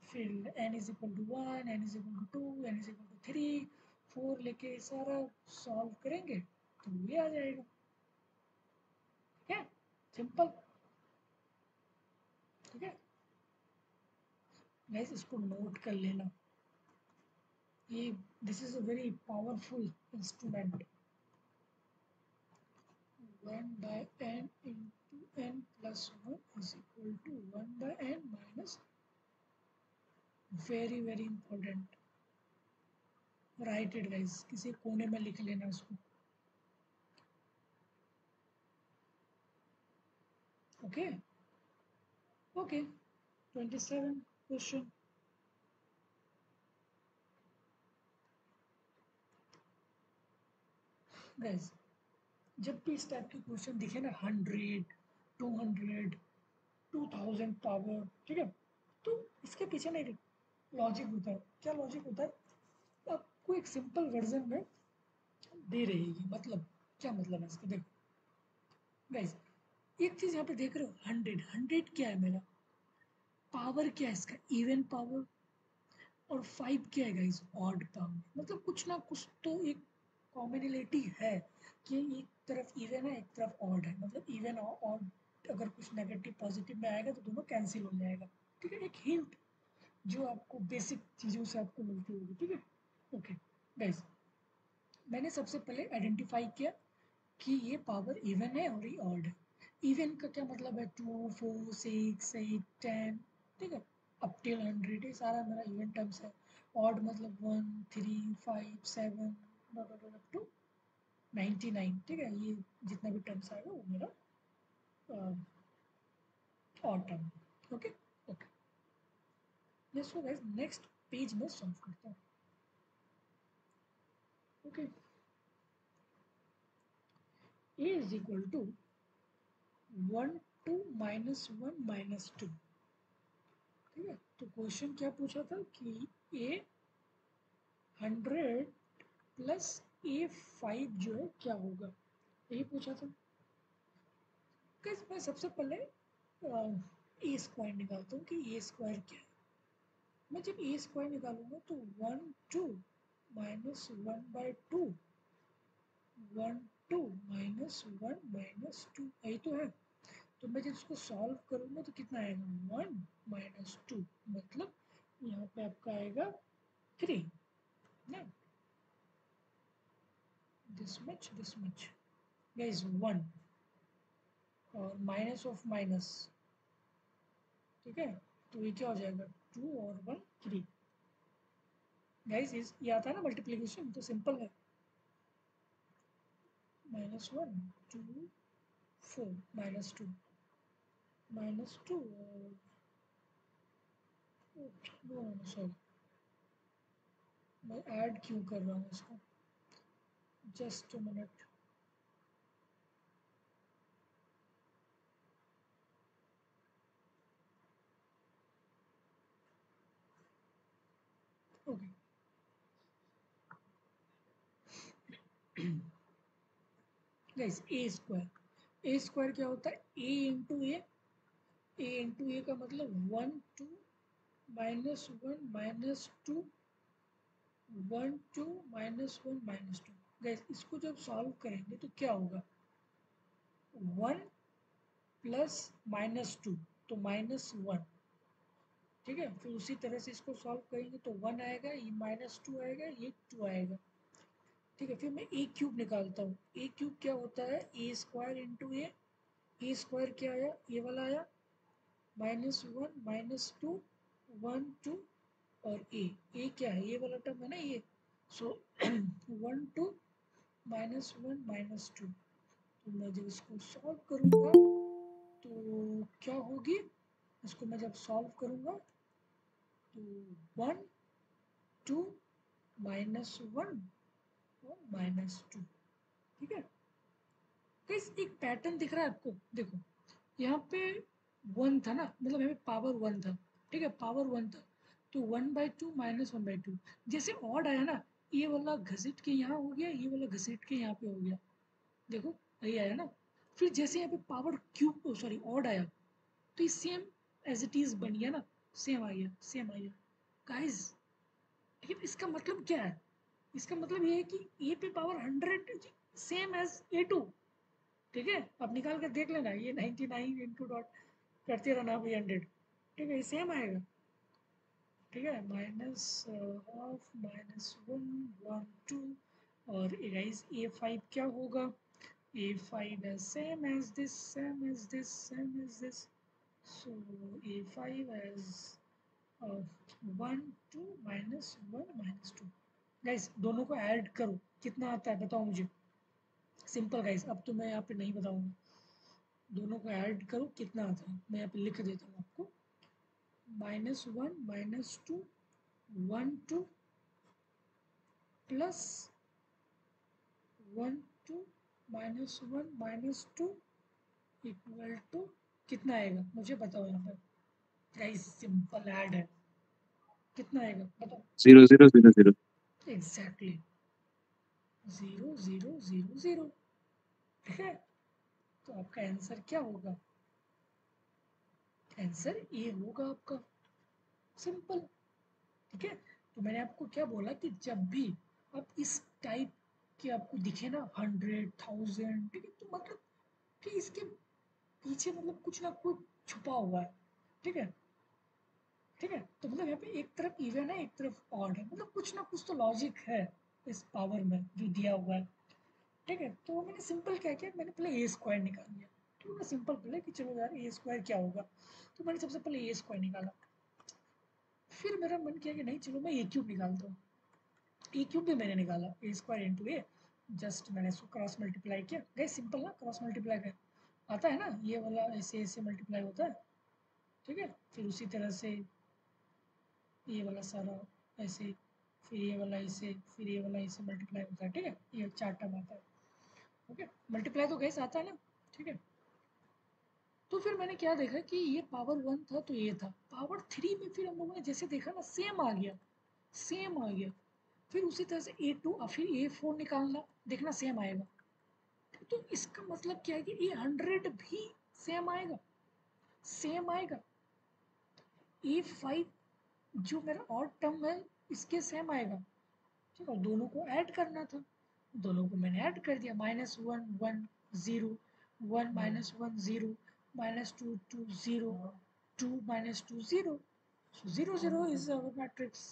फिर n is equal to 1, n is equal to 2, n is equal to 3 4 लेके सारा सॉल्व करेंगे तो ये आ जाएगा, ठीक है, सिंपल, ठीक है। गाइस इसको नोट कर लेना, ये this is a very powerful instrument. 1 by n into n plus 1 is equal to 1 by n minus, very very important, right it guys, किसी कोने में लिख लेना उसको, ओके ओके। 27 क्वेश्चन, गाइस जब भी इस टाइप के क्वेश्चन दिखे ना 100 200 2000 पावर, ठीक है, तो इसके पीछे ना एक लॉजिक होता है। क्या लॉजिक होता है, आपको एक सिंपल वर्जन में दे रहेगी, मतलब क्या मतलब है इसका देखो गाइस, एक चीज यहाँ पे देख रहे हो 100 क्या है मेरा पावर, क्या है इसका इवन पावर, और 5 क्या है गाइस ऑड पावर, मतलब कुछ ना कुछ तो एक कॉम्बिनेलिटी है कि एक तरफ इवन है एक तरफ ऑड है, मतलब इवन और ऑड अगर कुछ नेगेटिव पॉजिटिव में आएगा तो दोनों कैंसिल हो जाएगा, ठीक है, एक हिंट जो आपको बेसिक चीज़ों से आपको मिलती होगी, ठीक है, ओके। गाइस मैंने सबसे पहले आइडेंटिफाई किया कि ये पावर इवन है और ये ऑड है। इवन का क्या मतलब है 2 4 6 8 10, ठीक है, अप टिल 100 ये सारा मेरा इवन टर्म्स है। ऑड मतलब 1 3 5 7 अप टू 99, ठीक है, ये जितना भी टर्म्स आएगा वो मेरा odd term, okay okay. Let's go guys next page में सॉल्व करता हूँ, okay. a is equal to 1 2 minus 1 minus 2, ठीक है। तो क्वेश्चन क्या पूछा था कि a 100 प्लस a 5 जो है क्या होगा, यही पूछा था। मैं सबसे पहले ए स्क्वायर निकालता हूँ कि ए स्क्वायर क्या है। मैं जब ए स्क्वायर निकालूंगा तो 1 2 माइनस 1/2 1 2 माइनस 1 माइनस 2, यही तो है। तो मैं जब इसको सॉल्व करूंगा तो कितना आएगा 1 माइनस 2, मतलब यहाँ पे आपका आएगा 3 ना, this much guys 1 और माइनस ऑफ माइनस, ठीक है, तो ये क्या हो जाएगा 2 और 1 3। गाइस ये आता है ना मल्टीप्लीकेशन, तो सिंपल है, -1 2 4 -2 -2 और नो सॉरी, मैं ऐड क्यों कर रहा हूँ इसको, just a minute, okay. Guys A square क्या होता है ए इंटू ए का मतलब 1 2 -1 -2 1 2 -1 -2। गाइस इसको जब सॉल्व करेंगे तो क्या होगा 1 प्लस -2 तो -1, ठीक है। फिर उसी तरह से इसको सॉल्व करेंगे तो 1 आएगा, ये -2 आएगा, ये 2 आएगा, ठीक है। फिर मैं ए क्यूब निकालता हूँ। ए क्यूब क्या होता है, ए स्क्वायर इंटू ए स्क्वायर क्या आया, ये वाला आया, -1 -2 1 2 और ए क्या है, ये वाला टर्म है ना ये, सो 1 2 -1 -2। तो मैं जब इसको सॉल्व करूँगा तो क्या होगी, इसको मैं जब सॉल्व करूँगा तो 1 2 -1 और -2, ठीक है। गाइस एक पैटर्न दिख रहा है आपको, देखो यहाँ पे 1 था ना, मतलब यहाँ पे पावर 1 था, ठीक है, पावर 1 था, तो 1/2 -1/2, जैसे ऑड आया ना, ये वाला घसीट के यहाँ हो गया, ये वाला घसीट के यहाँ पे हो गया, देखो यही आया ना। फिर जैसे यहाँ पे पावर क्यूब सॉरी ऑड आया, तो ये सेम एज इट इज बन गया ना, सेम आ गया, सेम आ गया गाइस। लेकिन इसका मतलब क्या है, इसका मतलब ये है कि ए पे पावर 100 सेम एज A2, ठीक है। अब निकाल कर देख लेना, ये 99 इंटू डॉट करते रहना 100, ठीक है, ये सेम आएगा, ठीक है। -1/2 -1 1 2 और गाइस A5 क्या होगा, A5 is same as this, same as this, same as this. So A5 as 1 2 -1 -2। Guys दोनों को ऐड करो, कितना आता है बताओ मुझे, सिंपल गाइस, अब तो मैं यहाँ पे नहीं बताऊंगा, दोनों को ऐड करो कितना आता है, मैं यहाँ पे लिख देता हूँ आपको, -1 -2 1 2 प्लस 1 2 -1 -2 इक्वल टू कितना आएगा मुझे बताओ यहाँ पर गाइस, सिंपल ऐड है, कितना आएगा बताओ। 0 0 0 0। एग्जैक्टली 0 0 0 0, ठीक है। तो आपका आंसर क्या होगा, आंसर ए होगा आपका, सिंपल, ठीक है। तो मैंने आपको क्या बोला कि जब भी आप इस टाइप के आपको दिखे ना 100 1000, ठीक है, तो मतलब कि इसके पीछे मतलब कुछ ना कुछ छुपा हुआ है, ठीक है, ठीक है। तो मतलब यहाँ पे एक तरफ इवन है, एक तरफ ऑड है, मतलब कुछ ना कुछ तो लॉजिक है इस पावर में जो दिया हुआ है, ठीक है। तो मैंने सिंपल क्या किया, मैंने पहले ए स्क्वायर निकाल लिया, तो मैं सिंपल बोला कि चलो यार ए स्क्वायर क्या होगा, तो मैंने सबसे पहले ए स्क्वायर निकाला। फिर मेरा मन किया कि नहीं चलो मैं ए क्यूब निकालता हूँ, ए क्यूब भी मैंने निकाला, ए स्क्वायर इंटू ए, जस्ट मैंने इसको क्रॉस मल्टीप्लाई किया, गए सिंपल ना, क्रॉस मल्टीप्लाई का आता है ना, ये वाला ऐसे ऐसे मल्टीप्लाई होता है, ठीक है। फिर उसी तरह से ये वाला सारा ऐसे, फिर ये वाला ऐसे, फिर ये वाला ऐसे मल्टीप्लाई होता है, ठीक है, ये 4 टर्म आता है, ओके। मल्टीप्लाई तो गैस आता है ना, ठीक है। तो फिर मैंने क्या देखा कि ये पावर 1 था तो ये था, पावर 3 में फिर हम लोगों ने जैसे देखा ना सेम आ गया, सेम आ गया। फिर उसी तरह से A2 और फिर A4 निकालना, देखना सेम आएगा। तो इसका मतलब क्या है कि ये 100 भी सेम आएगा, सेम आएगा। A5 जो मेरा ऑड टर्म है इसके सेम आएगा, ठीक है। दोनों को ऐड करना था, दोनों को मैंने ऐड कर दिया, -1 1 0 1 -1 0 -2 2 0 2 -2 0, so 0 0 is our matrix,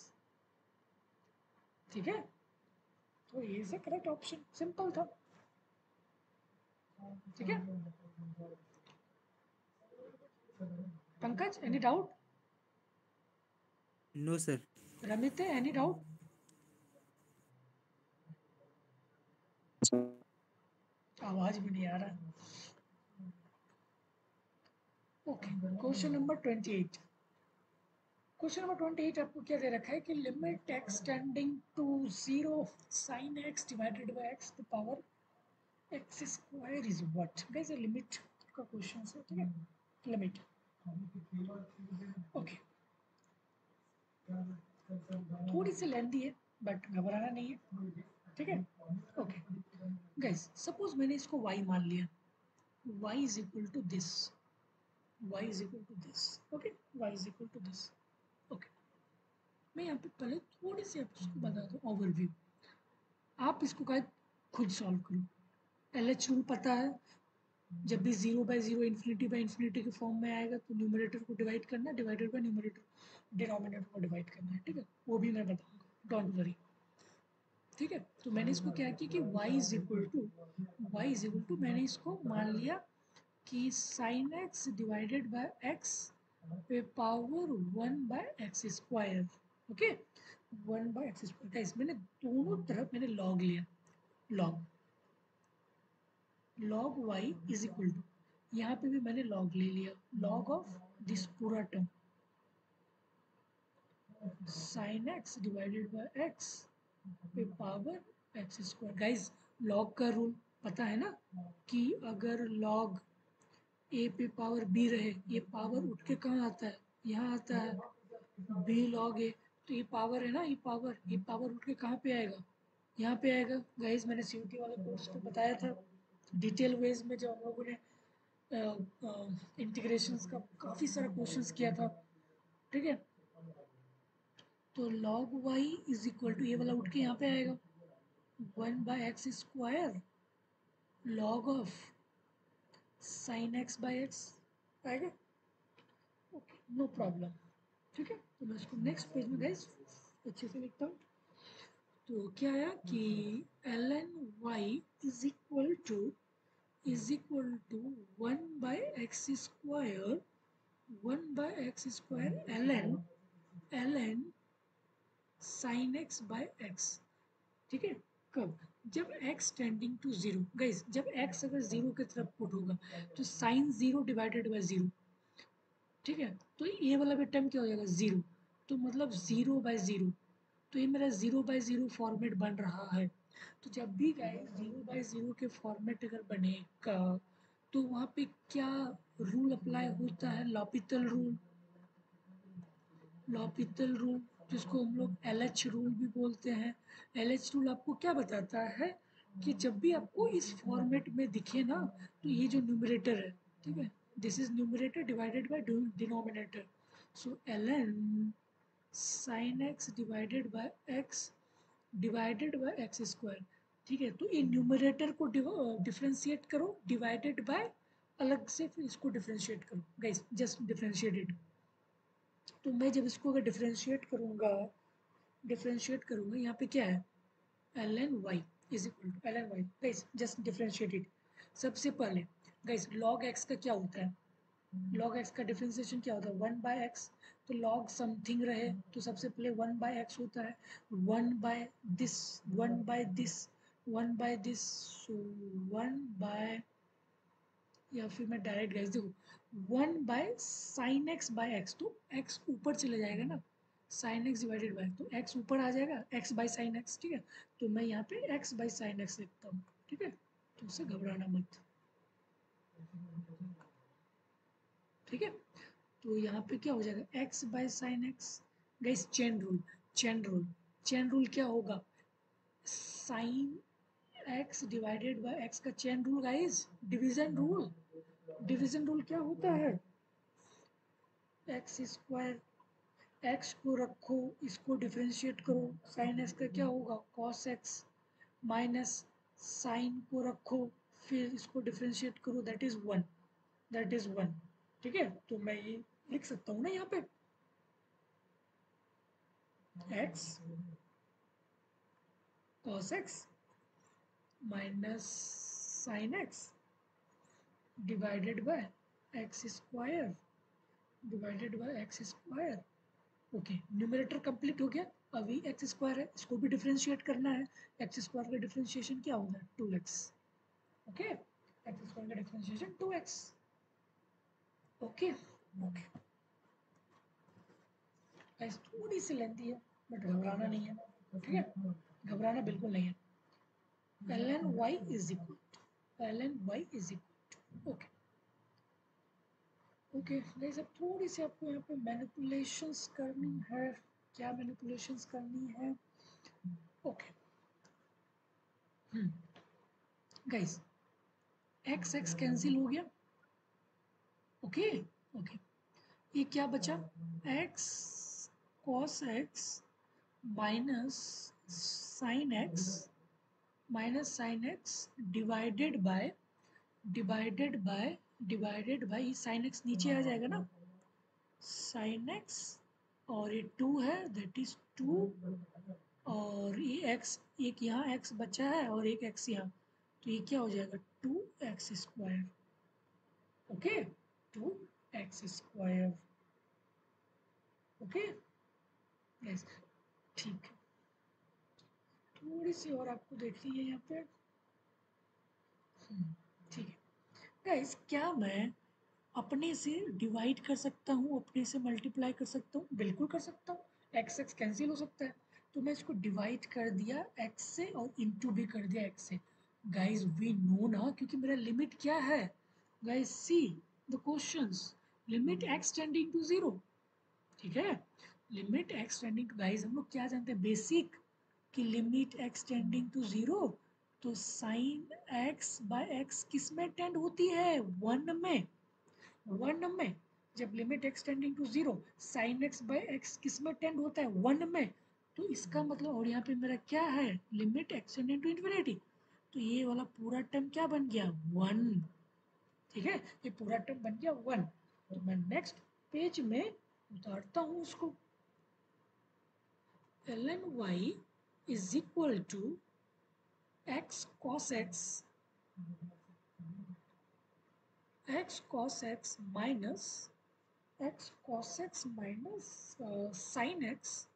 ठीक है। तो ये से करेक्ट ऑप्शन, सिंपल था, ठीक है। Pankaj any doubt, no sir. Ramit any doubt, आवाज भी नहीं आ रहा, okay. Question number 28, question number 28 आपको क्या दे रखा है कि limit x tending to 0 sin x divided by x to power x square is what, guys ये लिमिट का क्वेश्चन है, ठीक है, लिमिट, ओके। थोड़ी सी लेंथी है बट घबराना नहीं है, ठीक है, ओके। गाइस सपोज मैंने इसको y मान लिया, y is equal to this, y is equal to this, okay, y is equal to this, okay. मैं यहाँ पे पहले थोड़ी सी आपको बता दूँ ओवरव्यू, आप इसको क्या खुद सॉल्व करो, LH रूल पता है, जब भी 0/0 इन्फिनिटी के फॉर्म में आएगा तो न्यूमरेटर को डिवाइड करना, डिवाइडेड बाय न्यूमरेटर डिनोमिनेटर को डिवाइड करना है, ठीक है, वो भी मैं बताऊंगा, डोंट वरी। ठीक है, तो मैंने इसको क्या किया कि y इज इक्वल टू मैंने इसको मान लिया कि sine x divided by x पे power 1/x²। Okay, 1/x²। Guys मैंने दोनों तरफ मैंने लॉग लिया, log y is equal to, यहाँ पे भी मैंने लॉग ले लिया, लॉग ऑफ दिस पूरा term sine x divided by x पे पावर x²। गाइस लॉग का रूल पता है ना कि अगर लॉग a पे पावर b रहे, ये पावर उठ के कहाँ आता है, यहाँ आता है, b log a। तो ये पावर है ना, ये पावर उठ के कहाँ पे आएगा, यहाँ पे आएगा। गाइस मैंने सीयूटी वाले कोर्स में बताया था डिटेल वेज में, जब हम लोगों ने इंटीग्रेशंस का काफ़ी सारा क्वेश्चंस किया था, ठीक है। तो log y is equal to, ये वाला उठ के यहाँ पे आएगा 1/x² log of sine x by x आएगा। ओके, नो प्रॉब्लम, ठीक है। तो मैं इसको नेक्स्ट पेज में गाइस अच्छे से लिखता हूँ। तो क्या आया कि ln y is equal to 1/x², 1/x² ln sine x by x, ठीक है। कब, जब x टेंडिंग टू 0। गाइस जब x अगर 0 की तरफ पुट होगा तो साइन 0 डिवाइडेड बाय 0, ठीक है। तो ये वाला भी टर्म क्या हो जाएगा 0, तो मतलब 0/0। तो ये मेरा 0/0 फॉर्मेट बन रहा है। तो जब भी गाइस 0/0 के फॉर्मेट अगर बनेगा तो वहाँ पे क्या रूल अप्लाई होता है, लॉपिथल रूल, लॉपिथल रूल, जिसको हम लोग LH रूल भी बोलते हैं। LH रूल आपको क्या बताता है कि जब भी आपको इस फॉर्मेट में दिखे ना, तो ये जो न्यूमरेटर है, ठीक है, this is numerator divided by denominator. So ln sin x divided by x divided by x², ठीक है। तो ये न्यूमरेटर को डिफ्रेंशिएट करो, डिवाइडेड बाय अलग से फिर इसको डिफ्रेंशिएट करो। Guys just differentiate it. तो मैं जब इसको अगर डिफ्रेंशिएट करूँगा यहाँ पे क्या है, ln y is equal to ln y। Guys just differentiate it. सबसे पहले गाइस log x का क्या होता है, log x का डिफ्रेंशिएशन क्या होता है 1/x। तो log समथिंग रहे तो सबसे पहले 1/x होता है, 1/this 1/this 1/this, सो 1/, या फिर मैं डायरेक्ट गैस देखो 1/sin x/x, तो x ऊपर चले जाएगा ना, sin x डिवाइडेड बाय, तो x ऊपर आ जाएगा x/sin x, ठीक है। तो मैं यहाँ पे x/sin x लिखता हूँ, ठीक है। तो उससे घबराना मत, ठीक है। तो यहाँ पे क्या हो जाएगा x/sin x। Guys chain rule क्या होगा, sine x divided by x का chain rule guys, division rule. Division rule क्या होता है, x², x को रखो, इसको डिफ्रेंशिएट करो, साइन x का क्या होगा cos x, माइनस साइन को रखो, फिर इसको डिफ्रेंशिएट करो, दैट इज 1, ठीक है। तो मैं ये लिख सकता हूँ ना यहाँ पे x cos x minus sine x divided by x² divided by x²। Okay, numerator complete हो गया। अभी x² है, इसको भी डिफ्रेंशिएट करना है। x² का डिफ्रेंशिएशन क्या होगा 2x, ओके, x² का differentiation 2x, okay okay. Guys थोड़ी सी लेंथी है बट घबराना नहीं है, ठीक है, घबराना बिल्कुल नहीं है। ln y is equal, okay okay. Guys अब थोड़ी सी आपको यहाँ पे मैनिपुलेशंस करनी है, क्या मैनिपुलेशंस करनी है, okay. Guys x x cancel हो गया, ओके ओके। ये क्या बचा, x cos x minus sign x divided by divided by sine x नीचे आ जाएगा ना, साइन एक्स, और ये 2 है, दैट इज 2, और ये x, एक यहाँ x बचा है और एक x यहाँ, तो ये क्या हो जाएगा 2x²। Okay, 2x²। Okay yes, ठीक है। थोड़ी सी और आपको देखनी है यहाँ पे। ठीक है गाइस, क्या मैं अपने से डिवाइड कर सकता हूँ, अपने से मल्टीप्लाई कर सकता हूँ? बिल्कुल कर सकता हूँ, एक्स एक्स कैंसिल हो सकता है। तो मैं इसको डिवाइड कर दिया एक्स से और इंटू भी कर दिया एक्स से। गाइस वी नो ना, क्योंकि मेरा लिमिट क्या है guys, see the questions, limit x tending to 0। ठीक है, limit x tending to, guys हम लोग क्या जानते हैं बेसिक, कि लिमिट एक्स टेंडिंग टू 0, तो साइन एक्स बाय एक्स किस में टेंड होती है? 1 में। 1 में जब limit x tending to 0, sine x by x किस में टेंड होता है? 1 में। तो इसका मतलब, और यहाँ पे मेरा क्या है, limit x tending to infinity, तो ये वाला पूरा टर्म क्या बन गया? 1। ठीक है, ये पूरा टर्म बन गया 1। तो मैं नेक्स्ट पेज में उतारता हूँ उसको। ln y is equal to x cos x minus sin x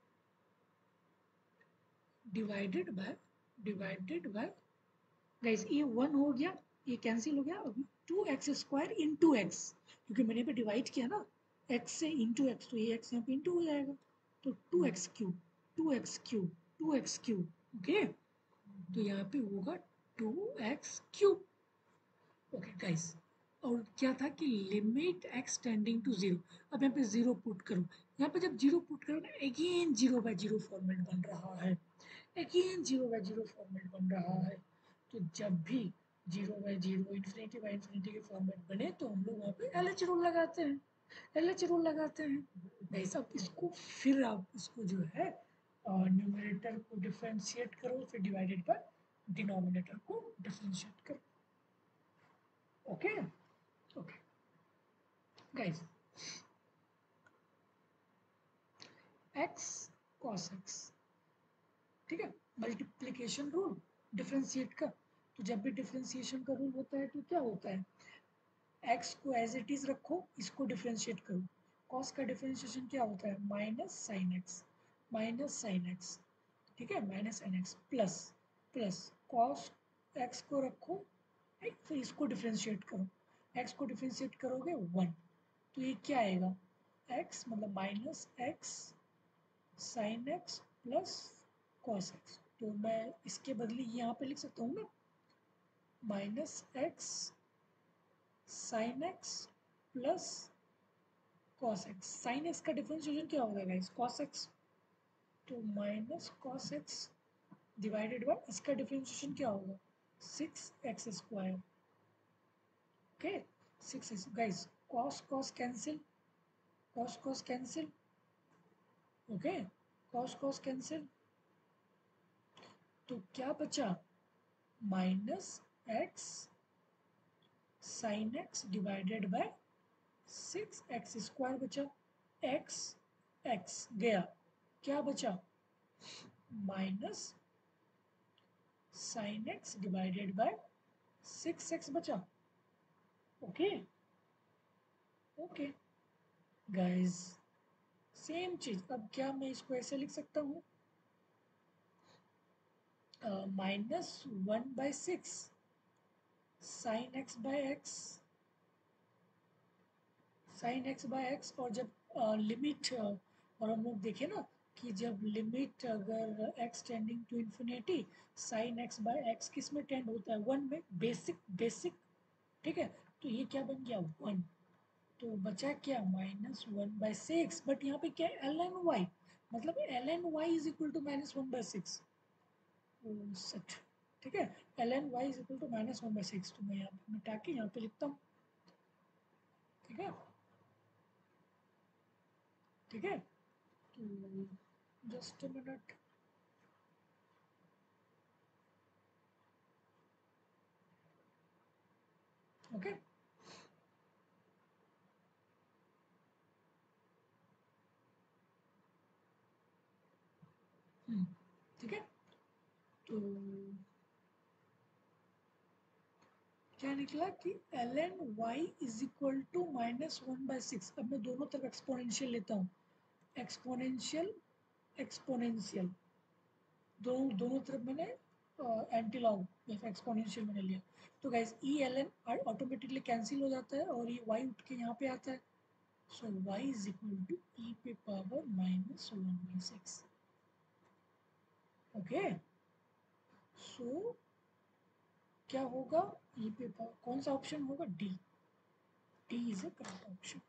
divided by guys, ये 1 हो गया, ये कैंसिल हो गया, अभी 2x² इंटू एक्स, क्योंकि मैंने पे डिवाइड किया ना x से इंटू एक्स, तो ये x यहाँ पे इंटू हो जाएगा, तो 2x³ 2x³ 2x³। ओके, तो यहाँ पे होगा 2x³। ओके गाइस, और क्या था कि लिमिट एक्स टेंडिंग टू 0। अब यहाँ पे 0 पुट करो, यहाँ पे जब 0 पुट करो ना, अगेन 0/0 फॉर्मेट बन रहा है, अगेन 0/0 फॉर्मेट बन रहा है। तो जब भी 0/0 इन्फिनिटी के फॉर्मेट बने, तो हम लोग वहाँ पे LH रूल लगाते हैं, LH रूल लगाते हैं। गाइस अब इसको फिर आप इसको जो है न्यूमरेटर को डिफ्रेंशिएट करो, फिर डिवाइडेड बाय डिनोमिनेटर को डिफ्रेंशिएट करो। Okay okay guys, x cos x, ठीक है, मल्टीप्लिकेशन रूल डिफ्रेंशिएट का। तो जब भी डिफ्रेंशिएशन का रूल होता है तो क्या होता है, x को एज इट इज रखो, इसको डिफ्रेंशिएट करो। cos का डिफ्रेंशिएशन क्या होता है? माइनस साइन एक्स, ठीक है, minus sine x plus cos x को रखो, फिर इसको डिफ्रेंशिएट करो, x को डिफ्रेंशिएट करोगे 1, तो ये क्या आएगा, x मतलब minus x sine x plus cos x. तो मैं इसके बदले यहाँ पे लिख सकता हूँ ना, minus x sine x plus cos x. Sine x का डिफरेंशिएशन क्या होगा गाइस? कॉस एक्स, तो minus cos x divided bye इसका डिफरेंशिएशन क्या होगा? 6x²। Okay, 6x guys, cos cos cancel, cos cos cancel, okay, cos cos cancel, तो क्या बचा? Minus x sine x divided bye 6x² बचा, x x गया, क्या बचा? Minus sign x divided bye 6x बचा। ओके ओके गाइस, सेम चीज, अब क्या मैं इसको ऐसे लिख सकता हूँ, -1/6 sine x by x, sine x by x, और जब लिमिट और हम लोग देखें ना कि जब लिमिट अगर x tending to infinity, sine x by x किस में टेंड होता है? 1 में, बेसिक, ठीक है, तो ये क्या बन गया? 1। तो बचा क्या? -1/6, बट यहाँ पे क्या है? ln y, मतलब ln y is equal to -1/6, such, ठीक है, ln y is equal to -1/6। तो मैं यहाँ पे मिटा के यहाँ पे लिखता हूँ, ठीक है, ठीक है, तो जस्ट अ मिनट, ओके ठीक है, तो क्या निकला कि ln(y) इज इक्वल टू -1/6। अब मैं दोनों तरफ एक्सपोनेंशियल लेता हूँ, एक्सपोनेंशियल एक्सपोनेंशियल, दोनों तरफ मैंने एंटी लॉग या फिर एक्सपोनेंशियल मैंने लिया, तो guys E L N automatically cancel हो जाता है और ये y उठ के यहाँ पे आता है, so y is equal to e पे पावर -1/6। ओके, सो क्या होगा, ई पे पावर कौन सा ऑप्शन होगा, D, D is a correct option.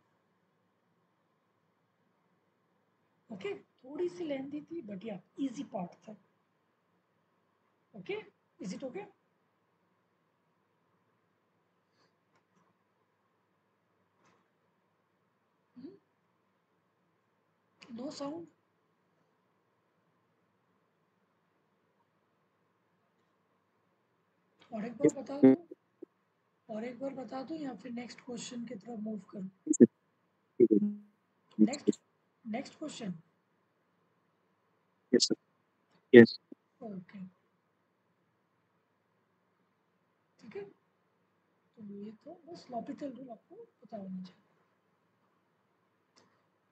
Okay, थोड़ी सी लेंथी थी बट या इजी पार्ट था। Okay, is it okay? No sound? और एक बार बता दो, और एक बार बता दो या फिर नेक्स्ट क्वेश्चन की तरफ मूव करूं? Next, next question. Yes, sir. Yes. Okay, ठीक है, तो ये तो बस लॉपिटल रूल आपको पता होना चाहिए।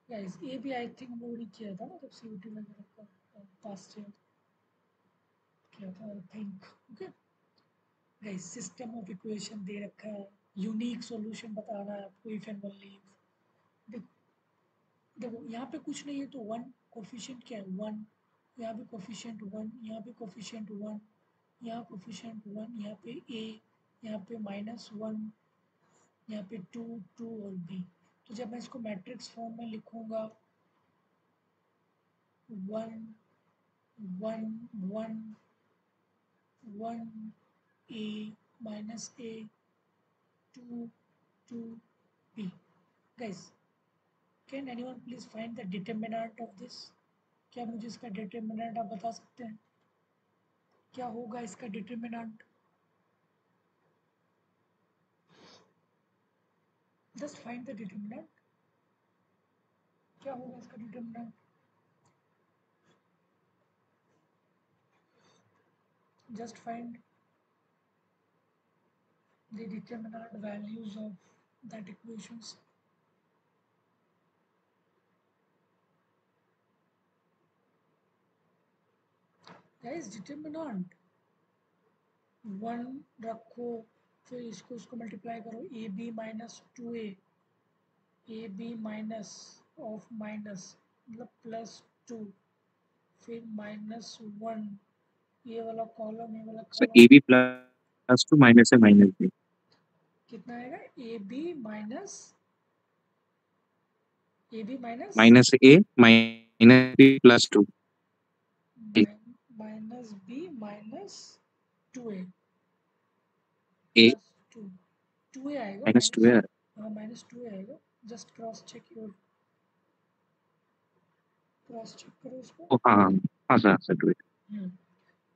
गाइस ये भी आई थिंक वो नहीं किया था ना जब सीयूटी वगैरह का पास्ट ईयर किया था I think. Okay guys, system of equation दे रखा है, यूनिक सॉल्यूशन बताना है आपको, इफ एंड ओनली इफ। देखो यहाँ पे कुछ नहीं है तो वन कोफिशिएंट क्या है, वन, यहाँ पे कोफिशिएंट वन, यहाँ पे कोफिशिएंट वन, यहाँ कोफिशिएंट वन, यहाँ पे ए, यहाँ पे -1, यहाँ पे 2 2 और बी। तो जब मैं इसको मैट्रिक्स फॉर्म में लिखूंगा 1 1 1 1 ए -a 2 2 b। guys, can anyone please find the determinant of this? क्या मुझे इसका डिटर्मिनेंट आप बता सकते हैं, क्या होगा इसका determinant? Just find the determinant, क्या होगा इसका determinant? Just find the determinant values of that equations. guys determinant 1 रखो, फिर इसको मल्टीप्लाई करो, A B -2a, A B minus of minus मतलब +2, फिर -1, ये वाला कॉलम, ये वाला So column, AB +2 minus A minus B. कितना आएगा, A B minus Minus A minus B +2. Minus B -2a A +2, 2a आएगा, minus 2 है. हाँ -2 आएगा। Just cross check your, cross check करो इसको। Oh, हाँ सर 2 है.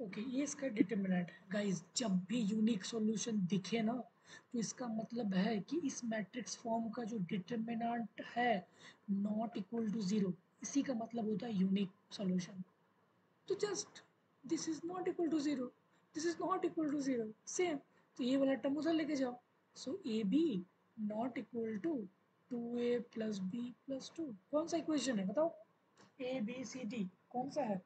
ओके, ये इसका डिटर्मिनेंट है गाइस। जब भी यूनिक सॉल्यूशन दिखे ना तो इसका मतलब है कि इस मैट्रिक्स फॉर्म का जो डिटर्मिनेंट है नॉट इक्वल टू 0, इसी का मतलब होता है यूनिक सॉल्यूशन। तो just this is not equal to 0, this is not equal to 0, same, तो ये वाला टर्म उधर लेके जाओ। So a b not equal to 2a + b + 2, कौन सा इक्वेशन है बताओ, ए बी सी डी कौन सा है?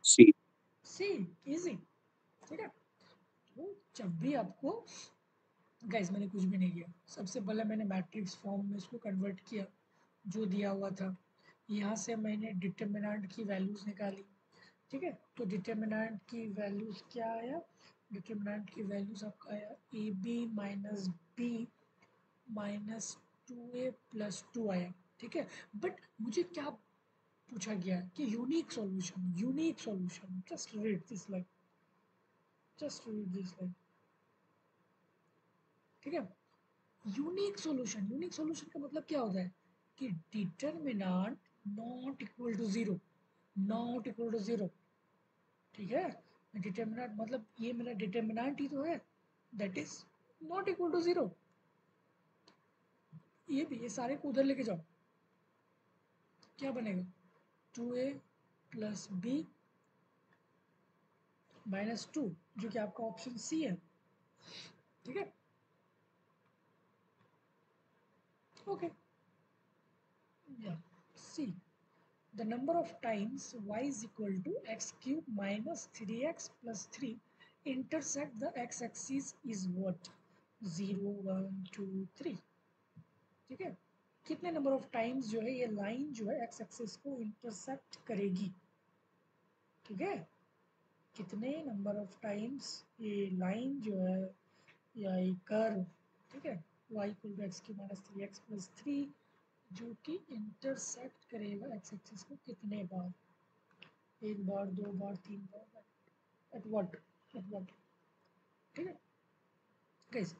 C. सी, इजी, ठीक है। तो जब भी आपको, गाइस मैंने कुछ भी नहीं किया, सबसे पहले मैंने मैट्रिक्स फॉर्म में इसको कन्वर्ट किया जो दिया हुआ था, यहाँ से मैंने डिटर्मिनेंट की वैल्यूज़ निकाली, ठीक है। तो डिटर्मिनेंट की वैल्यूज़ क्या आया, डिटर्मिनेंट की वैल्यूज़ आपका आया ए बी -b -2a + 2 आया, ठीक है। बट मुझे क्या पूछा गया कि unique solution, unique solution, just read this line, just read this line, ठीक है। यूनिक सॉल्यूशन, यूनिक सॉल्यूशन का मतलब क्या होता है कि determinant not equal to 0, not equal to 0, ठीक है। डिटर्मिनेंट मतलब ये मेरा डिटर्मिनेंट ही तो है, that is not equal to 0। ये भी, ये सारे को उधर लेके जाओ, क्या बनेगा 2a प्लस बी माइनस 2, जो कि आपका ऑप्शन सी है, ठीक है। ओके, या सी, the number of times y is equal to x cube minus 3x plus 3 intersect the x-axis is what? 0, 1, 2, 3, ठीक है। कितने नंबर ऑफ टाइम्स जो है ये लाइन जो है एक्स एक्सिस को इंटरसेक्ट करेगी, ठीक है। कितने नंबर ऑफ टाइम्स ये लाइन जो है या ये कर्व, ठीक है, y equal to x cube minus 3x plus 3 जो कि इंटरसेक्ट करेगा एक्स एक्सिस को कितने बार, एक बार, दो बार, तीन बार, एट व्हाट, ठीक है। गाइस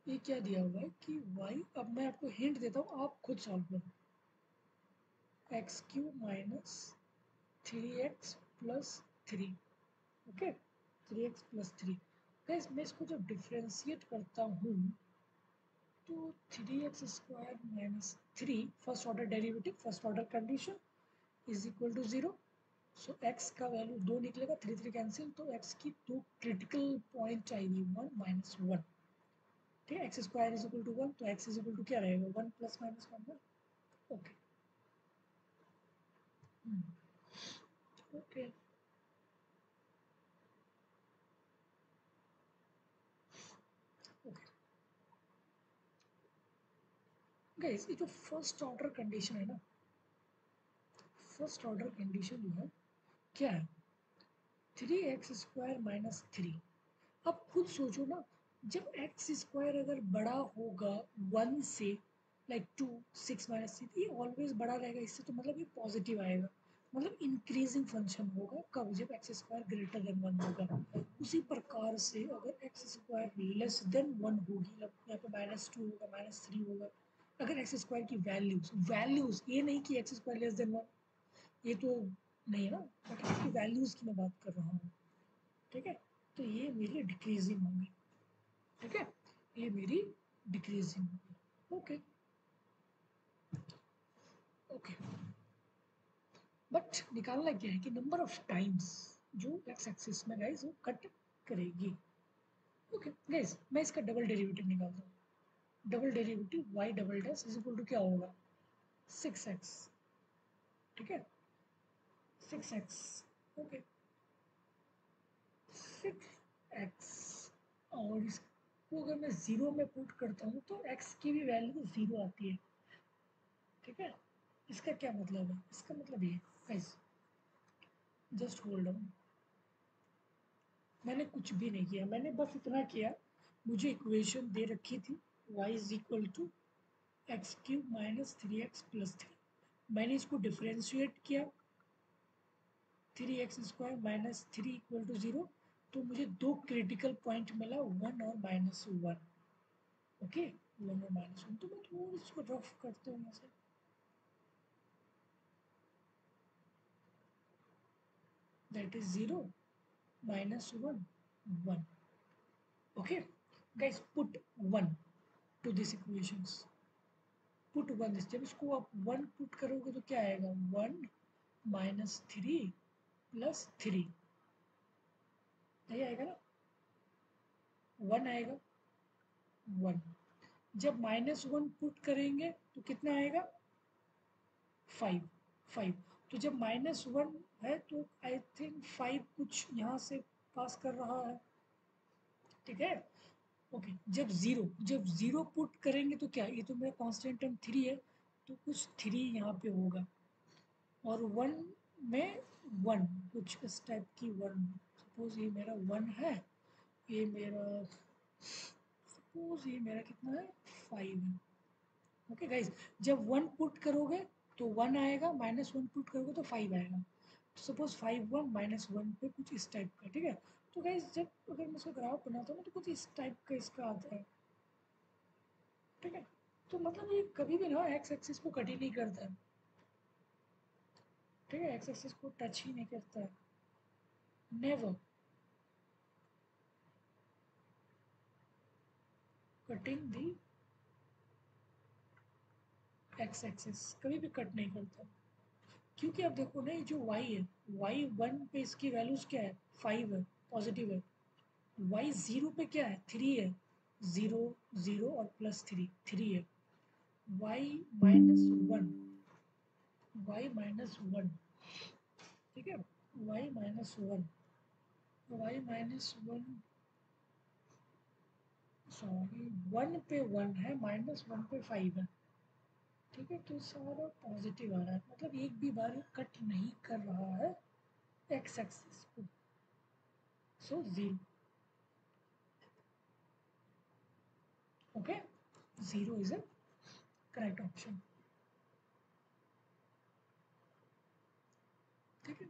ये क्या दिया हुआ है कि y, अब मैं आपको हिंट देता हूँ, आप खुद सॉल्व करो। X cube minus 3x plus 3, okay, 3x plus 3। Guys मैं इसको जब डिफ्रेंशिएट करता हूँ तो 3x square minus 3 first order derivative, first order condition is equal to 0। So x का वैल्यू 2 निकलेगा, 3 3 कैंसिल, तो x की दो क्रिटिकल पॉइंट आएगी 1 माइनस 1, ठीक है। X square is equal to 1, तो x इज इक्वल टू क्या रहेगा 1 प्लस माइनस 1 ना, ओके, ओके। ओके गाइस, ये जो फर्स्ट ऑर्डर कंडीशन है ना, फर्स्ट ऑर्डर कंडीशन जो है क्या है 3x स्क्वायर माइनस 3। अब खुद सोचो ना, जब एक्स स्क्वायर अगर बड़ा होगा 1 से, लाइक 2, 6 माइनस 3, ये ऑलवेज बड़ा रहेगा इससे, तो मतलब ये पॉजिटिव आएगा, मतलब इंक्रीजिंग फंक्शन होगा कब, जब एक्स स्क्वायर ग्रेटर देन 1 होगा। उसी प्रकार से अगर एक्स स्क्वायर लेस देन 1 होगी, यहाँ पे माइनस 2 होगा, माइनस 3 होगा, अगर एक्स स्क्वायर की वैल्यूज वैल्यूज ये नहीं कि एक्स स्क्वायर लेस देन 1, ये तो नहीं है ना, बट इसकी वैल्यूज की मैं बात कर रहा हूँ, ठीक है। तो ये मेरी डिक्रीजिंग होंगी, ठीक है, ये मेरी डिक्रीजिंग होगी, ओके, ओके। बट निकालना क्या है कि नंबर ऑफ टाइम्स जो एक्स एक्सिस में गाइस वो कट करेगी, ओके। गाइस मैं इसका डबल डेरिवेटिव निकालता हूँ, double derivative y double dash is equal to क्या होगा 6x, ठीक है, 6x, ओके, 6x। और इसको अगर मैं ज़ीरो में पुट करता हूँ तो x की भी वैल्यू ज़ीरो आती है, ठीक है। इसका क्या मतलब है, इसका मतलब ये गाइस, जस्ट होल्ड ऑन, मैंने कुछ भी नहीं किया, मैंने बस इतना किया, मुझे इक्वेशन दे रखी थी y is equal to x cube minus 3x plus 3, मैंने इसको डिफ्रेंशिएट किया, 3x square minus 3 equal to 0, तो मुझे दो क्रिटिकल पॉइंट मिला 1 और माइनस 1, ओके, 1 और माइनस 1। तो मैं थोड़ा इसको रफ करता हूँ ऐसे, that is 0 minus 1 1, okay. Guys put 1 to this equations, put 1, जब इसको आप 1 पुट करोगे तो क्या आएगा 1 माइनस 3 प्लस 3, यही आएगा ना, 1 आएगा 1। जब माइनस 1 पुट करेंगे तो कितना आएगा 5, 5। तो जब माइनस 1 है तो आई थिंक 5 कुछ यहाँ से पास कर रहा है, ठीक है, ओके। जब ज़ीरो पुट करेंगे तो क्या, ये तो मेरा कांस्टेंट टर्म 3 है, तो कुछ 3 यहाँ पे होगा, और 1 में 1 कुछ इस टाइप की 1, सपोज ये मेरा 1 है, ये मेरा, सपोज ये मेरा कितना है 5 है, ओके गाइज। जब 1 पुट करोगे तो 1 आएगा, माइनस 1 पुट करोगे तो 5 आएगा, तो सपोज 5 1 माइनस 1 पे कुछ इस टाइप का, ठीक है। तो गाइज जब अगर मैं इसका ग्राफ बनाता हूँ ना तो कुछ इस टाइप का इसका आता है, ठीक है। तो मतलब ये कभी भी ना एक्स एक्सिस को कट ही नहीं करता है, ठीक है, एक्स एक्सिस को टच ही नहीं करता है, नेवर कटिंग दी एक्स एक्सिस, कभी भी कट नहीं करता, क्योंकि अब देखो ना ये जो y है, y1 पे इसकी वैल्यूज क्या है, 5 है, पॉजिटिव है, y0 पे क्या है, 3 है, 0 0 और प्लस 3 3 है, y-1 y-1, ठीक है, y-1 y-1 सॉरी 1 पे 1 है, -1 पे 5 है, ठीक है, तो सारा पॉजिटिव आ रहा है, मतलब एक भी बार कट नहीं कर रहा है एक्स एक्सिस को, सो 0, okay, 0 is a correct option, ठीक है।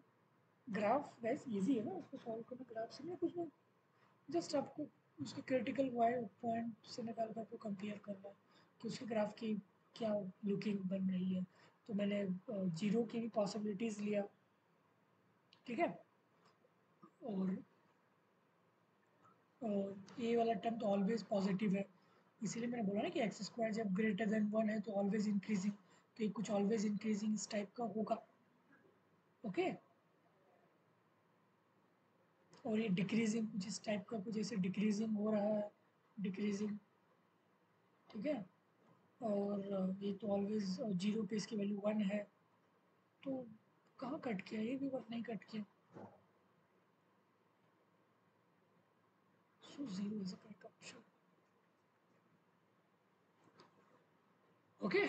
ग्राफ वैसे इजी है ना, उसको सॉल्व करना ग्राफ से नहीं कुछ नहीं, जस्ट आपको उसके क्रिटिकल पॉइंट से निकाल कर आपको कंपेयर करना है कि उसके ग्राफ की क्या लुकिंग बन रही है, तो मैंने जीरो की भी पॉसिबिलिटीज़ लिया, ठीक है, और ए वाला टर्म तो ऑलवेज पॉजिटिव है, इसीलिए मैंने बोला ना कि एक्स स्क्वायर जब ग्रेटर देन 1 है तो ऑलवेज इंक्रीजिंग, तो ये कुछ ऑलवेज इंक्रीजिंग इस टाइप का होगा, ओके, और ये डिक्रीजिंग कुछ इस टाइप का, कुछ ऐसे डिक्रीजिंग हो रहा है, डिक्रीजिंग, ठीक है, और ये तो ऑलवेज जीरो पे इसकी वैल्यू 1 है, तो कहाँ कट किया, ये भी वर्क नहीं कट किया, सो 0 is a correct option, okay.